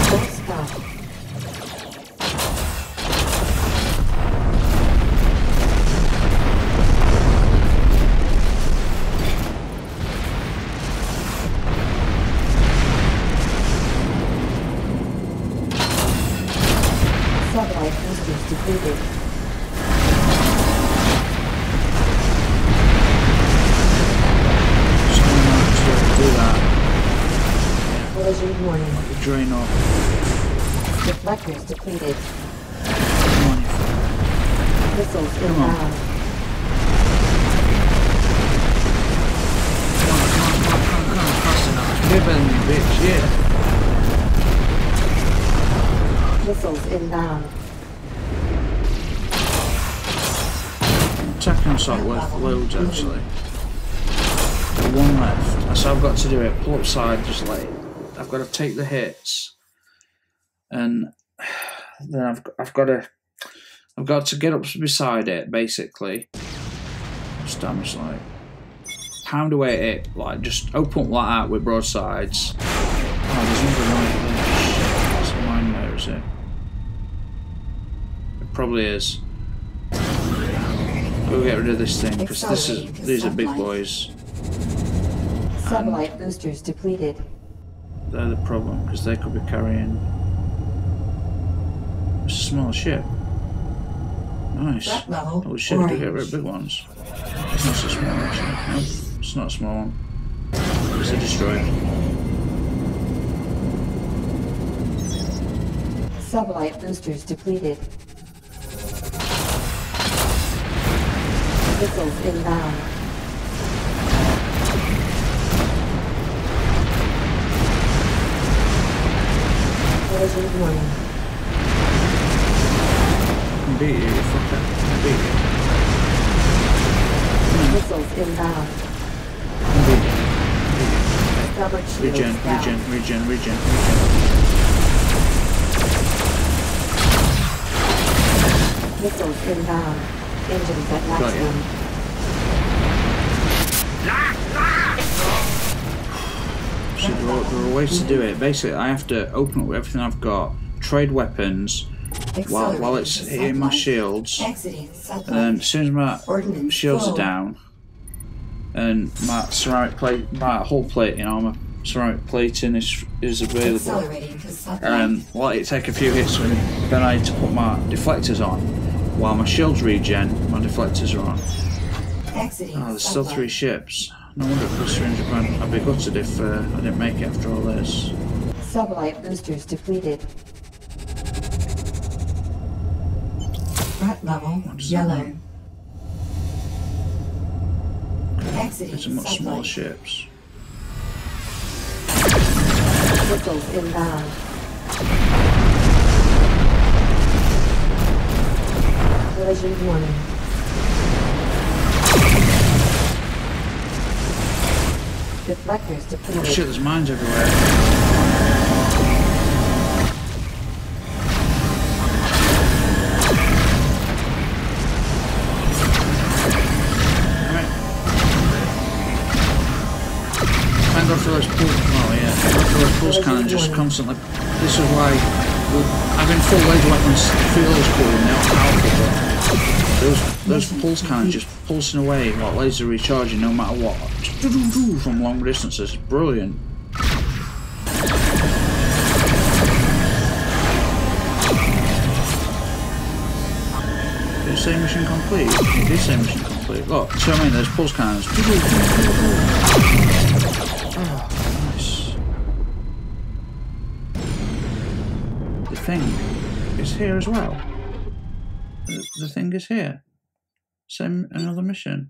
Full stop. Satellite boosters depleted. Do that. Collision warning. Drain off. Deflectors depleted. Come on, you Missiles Come on. inbound. Come on, fast enough. You're better than me, bitch, yeah. Missiles inbound. Attacking assault worth loads, actually. One left. So I've got to do it. Pull upside, just like I've got to take the hits, and then I've got to get up beside it, basically. Just damage like pound away at it, like just open up like that with broadsides. Oh, there's another right there. It's a mine there, is it? It probably is. We'll get rid of this thing because these are big boys. Satellite boosters depleted. They're the problem because they could be carrying. It's a small ship. Nice. Threat level Oh shit, we do get rid orange. of big ones. It's not so small actually. Nope, it's not a small one. It's a destroyer. Satellite boosters depleted. Missiles inbound. Collision warning. I can beat you, you fucker. I can beat you. Missiles inbound. I can beat you. Starboard shields Regen, down. regen. Missiles inbound. Engines at Got you. maximum. See, there are ways to do it. Basically, I have to open up with everything I've got, trade weapons, while it's hitting my shields, Exiting and satellite. then as soon as my Ordnance shields full. are down, and my ceramic plate, my hull plate, my ceramic plating is available, Accelerating to satellite. and let it take a few hits, and then I need to put my deflectors on. While my shields regen, my deflectors are on. Exiting Oh, there's still satellite. 3 ships. No wonder it costs 300 grand. I'd be gutted if I didn't make it after all this. Satellite boosters depleted. Threat level does that yellow. mean? Exiting These are much smaller satellite. ships. Missiles inbound. Collision warning. Deflectors Oh depleted. shit, there's mines everywhere. Alright. Thank God for those pulse. Oh yeah, thank God for those pulse cannons just constantly. This is why having full laser weapons feels cool and they're powerful, but those pulse cannons just pulsing away like laser recharging no matter what. From long distances, brilliant. Did you say mission complete? You did say mission complete. Look, see what I mean? There's pulse cannons. Oh, nice. thing is here as well. The thing is here. Same, another mission.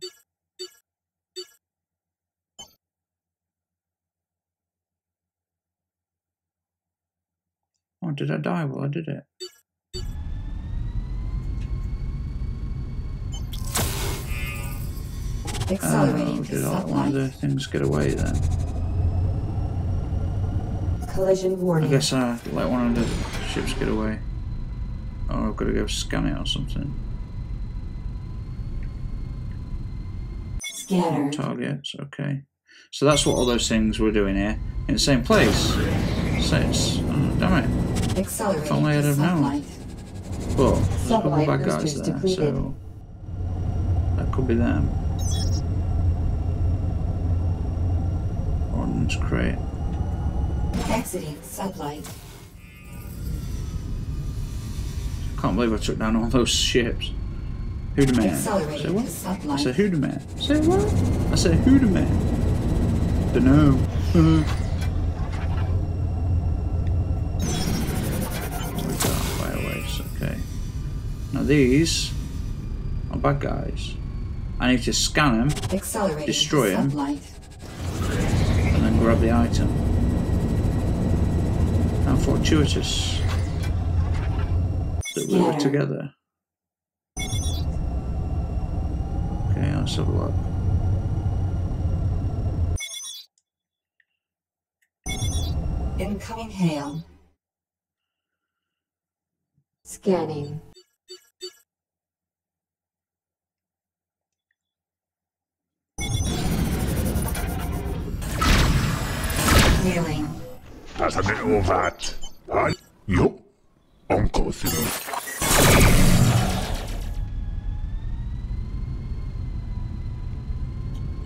Oh, did I die while I did it? Accelerating to Did one of satellite. the things get away then? Collision I warning. guess I let one of the ships get away. Oh, I've got to go scan it or something. Scanner. Targets, okay. So that's what all those things we're doing here. In the same place. So it's, oh, damn it. Accelerating If only I'd to have known. satellite. But there's a couple of Satellite bad guys boosters there, depleted. so that could be them. Ordnance crate. Exiting satellite. Can't believe I took down all those ships. Who the man? Say Accelerating what? to I satellite. said who the man? Say what? I said who the man? Dunno. Fireways, okay. Now these are bad guys. I need to scan them, Accelerating destroy to 'em. satellite. and then grab the item. How fortuitous that we were Scanner. together. Okay, let's have a look. Incoming hail. Scanning. Hailing. Tasamento vat. Yup. Uncle through.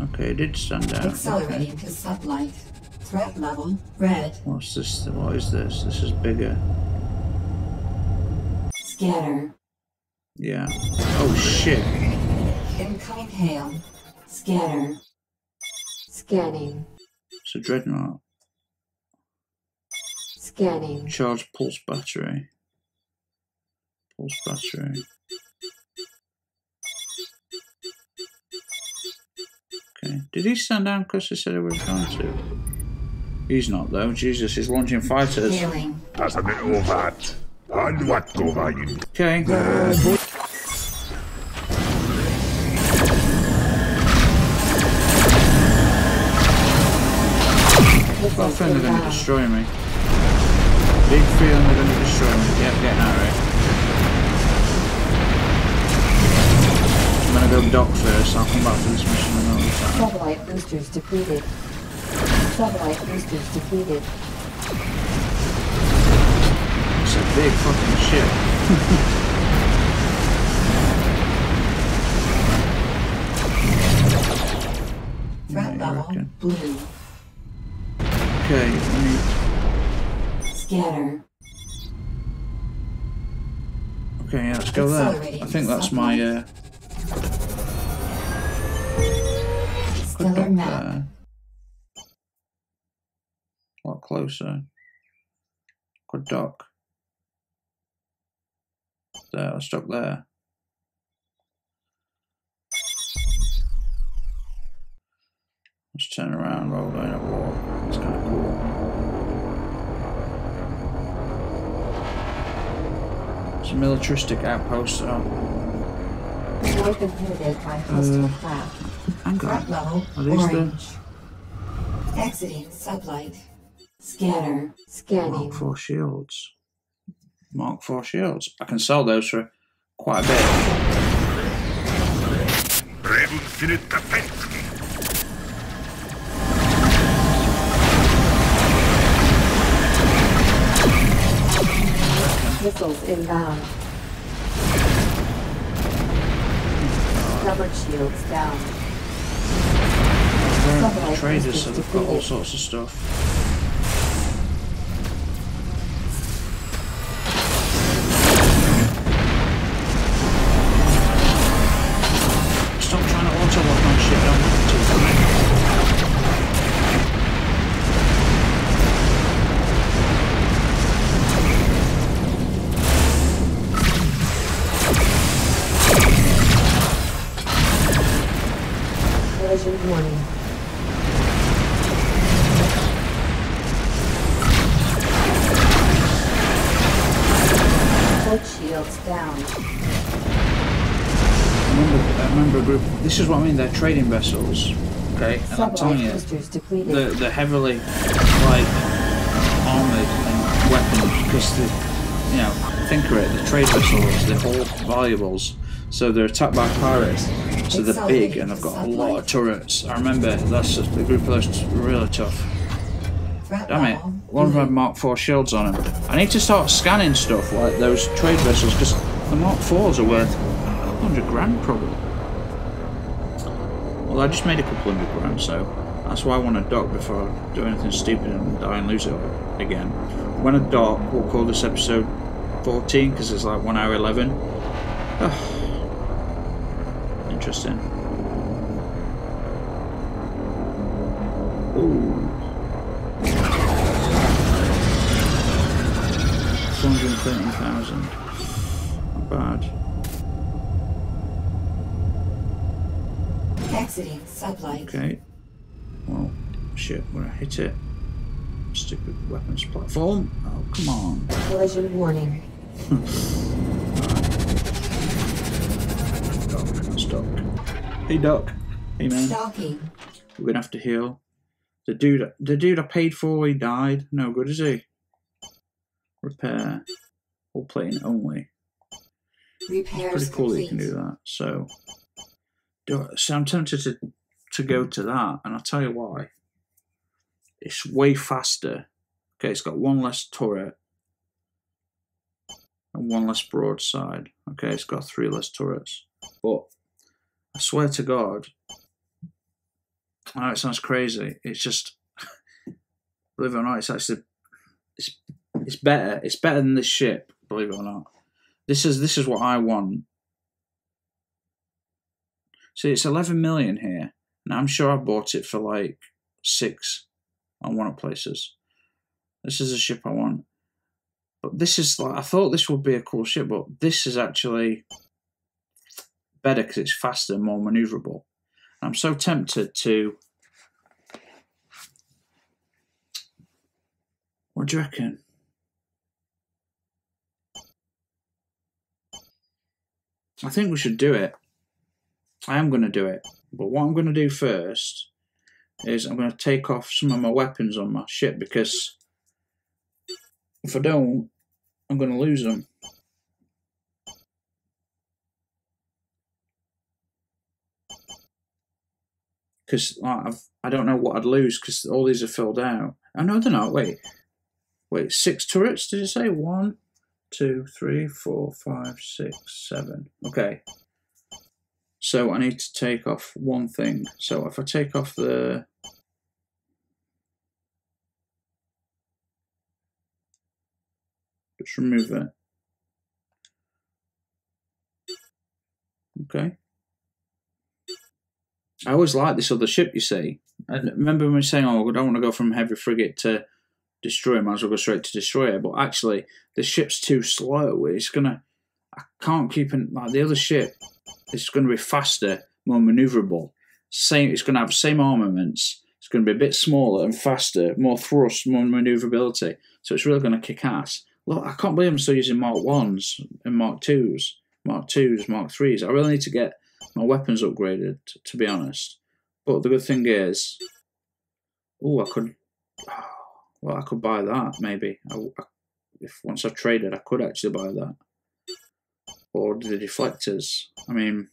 Okay, it did stand out. Accelerating to satellite. Threat level red. What's this? What is this? This is bigger. Scanner. Yeah. Oh shit. Incoming hail. Scanner. Scanning. It's a dreadnought. Scanning. Charge pulse battery. Pulse battery. Okay. Did he stand down because he said he was going to? He's not though. Jesus, he's launching fighters. Hailing. Tasamento vat. What go vayin? Okay. Got a feeling they're going to destroy me. Big feeling they're going to destroy me. Yep, getting out of it. I'm going to go dock first. I'll come back to this mission another time. Satellite boosters depleted. Satellite boosters depleted. It's a big fucking ship. Threat Yeah, I level reckon. blue. Okay, let me... Scanner. Okay, yeah, let's go there. I think that's my Stellar dock map. there. A lot closer. Good dock. There, let's dock there. Let's turn around, roll down a walk. It's kind of cool. It's a militaristic outpost. Wipe inhibited by hostile craft. Hang Threat on. level Are these orange. Exiting satellite. Scanner. Mark Scanning. 4 shields? Mark 4 shields. I can sell those for quite a bit. Revolutionary Kapetsky. Missiles inbound. Covered shields down. They're traders, so they've got all sorts of stuff. Stop trying to auto-lock on shit, don't want to. pilots down. I remember a group. This is what I mean. They're trading vessels. Okay, and I'm telling you, Boosters depleted. they're heavily like armored and weaponed because think of it. The trade vessels, they're all valuables, so they're attacked by pirates. So they're big and they've got a lot of turrets. I remember that's just, the group of those were really tough. Damn it, one of them had Mark IV shields on them. I need to start scanning stuff like those trade vessels because the Mark IVs are worth 100 grand probably. Well, I just made a couple $100 grand, so that's why I want to dock before I do anything stupid and die and lose it again. When I dock, we'll call this episode 14 because it's like 1 hour 11. Interesting. Ooh. 430,000. Not bad. Exiting sublight. Okay. Well, shit, I'm gonna hit it. Stupid weapons platform. Oh, come on. Collision warning. Dock. Hey, Doc. Hey, man. Docking. We're gonna have to heal. The dude I paid for, he died. No good, is he? Repair. All plating only. Repairs Pretty cool that you complete. can do that. So I'm tempted to go to that, and I'll tell you why. It's way faster. Okay, it's got one less turret and one less broadside. Okay, it's got 3 less turrets. But I swear to God, I know it sounds crazy. It's just, believe it or not, it's actually it's better. It's better than this ship. Believe it or not, this is what I want. See, it's 11 million here. Now I'm sure I bought it for like 6 on one of places. This is a ship I want. But this is like, I thought this would be a cool ship, but this is actually better because it's faster and more maneuverable. I'm so tempted to. What do you reckon? I think we should do it. I am going to do it. But what I'm going to do first is I'm going to take off some of my weapons on my ship because if I don't, I'm going to lose them. Because I don't know what I'd lose because all these are filled out. Oh, no, they're not. Wait, 6 turrets, did you say? 1, 2, 3, 4, 5, 6, 7. Okay. So I need to take off one thing. So if I take off the... Just remove it. Okay. I always like this other ship, you see. I remember when we were saying, oh, I don't want to go from heavy frigate to destroyer, might as well go straight to destroyer. But actually, the ship's too slow. It's gonna, I can't keep it like the other ship. It's going to be faster, more maneuverable. It's going to have the same armaments. It's going to be a bit smaller and faster, more thrust, more maneuverability. So it's really going to kick ass. Look, I can't believe I'm still using Mark 1s and Mark 2s, Mark 2s, Mark 3s. I really need to get my weapons upgraded, to be honest. But the good thing is, I could buy that maybe. If once I've traded, I could actually buy that. Or the deflectors. I mean,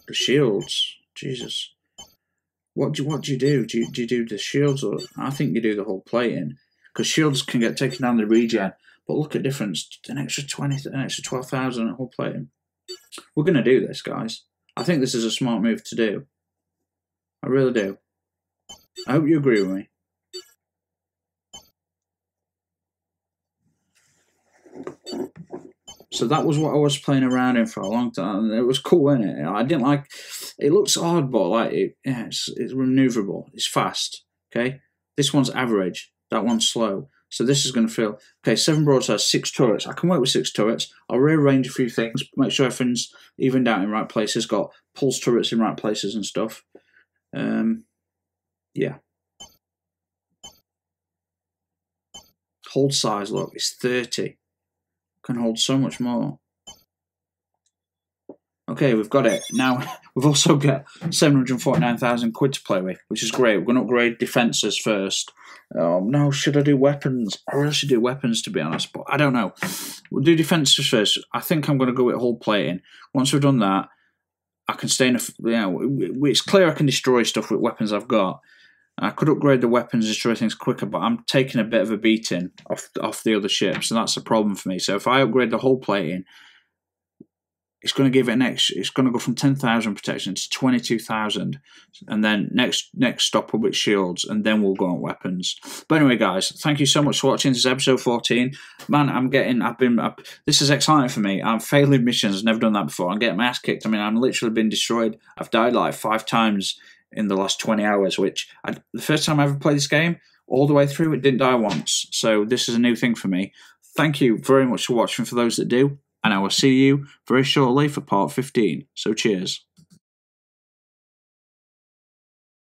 the shields. Jesus, what do you do? Do you do the shields, or I think you do the whole plating because shields can get taken down the regen. But look at the difference: an extra 20, an extra 12,000 at whole plating. We're gonna do this, guys. I think this is a smart move to do. I really do. I hope you agree with me. So that was what I was playing around in for a long time. It was cool, innit? I didn't like. It looks odd, but like it's maneuverable. It's fast. Okay, this one's average. That one's slow. So this is going to feel okay. 7 broadsides, 6 turrets. I can work with 6 turrets. I'll rearrange a few things, make sure everything's evened out in right places. Got pulse turrets in right places and stuff. Yeah. hold size, look, it's 30. Can hold so much more. Okay, we've got it. Now, we've also got 749,000 quid to play with, which is great. We're going to upgrade defences first. No, should I do weapons? I really should do weapons, to be honest, but I don't know. We'll do defences first. I think I'm going to go with hull plating. Once we've done that, I can stay in a... it's clear I can destroy stuff with weapons I've got. I could upgrade the weapons and destroy things quicker, but I'm taking a bit of a beating off the other ships, and that's a problem for me. So if I upgrade the hull plating, it's going to give it an extra. It's going to go from 10,000 protection to 22,000, and then next stop up with shields, and then we'll go on weapons. But anyway, guys, thank you so much for watching. This is episode 14. Man, this is exciting for me. I'm failing missions. I've never done that before. I'm getting my ass kicked. I mean, I'm literally been destroyed. I've died like 5 times in the last 20 hours, which the first time I ever played this game, all the way through, it didn't die once. So this is a new thing for me. Thank you very much for watching for those that do. And I will see you very shortly for part 15. So cheers.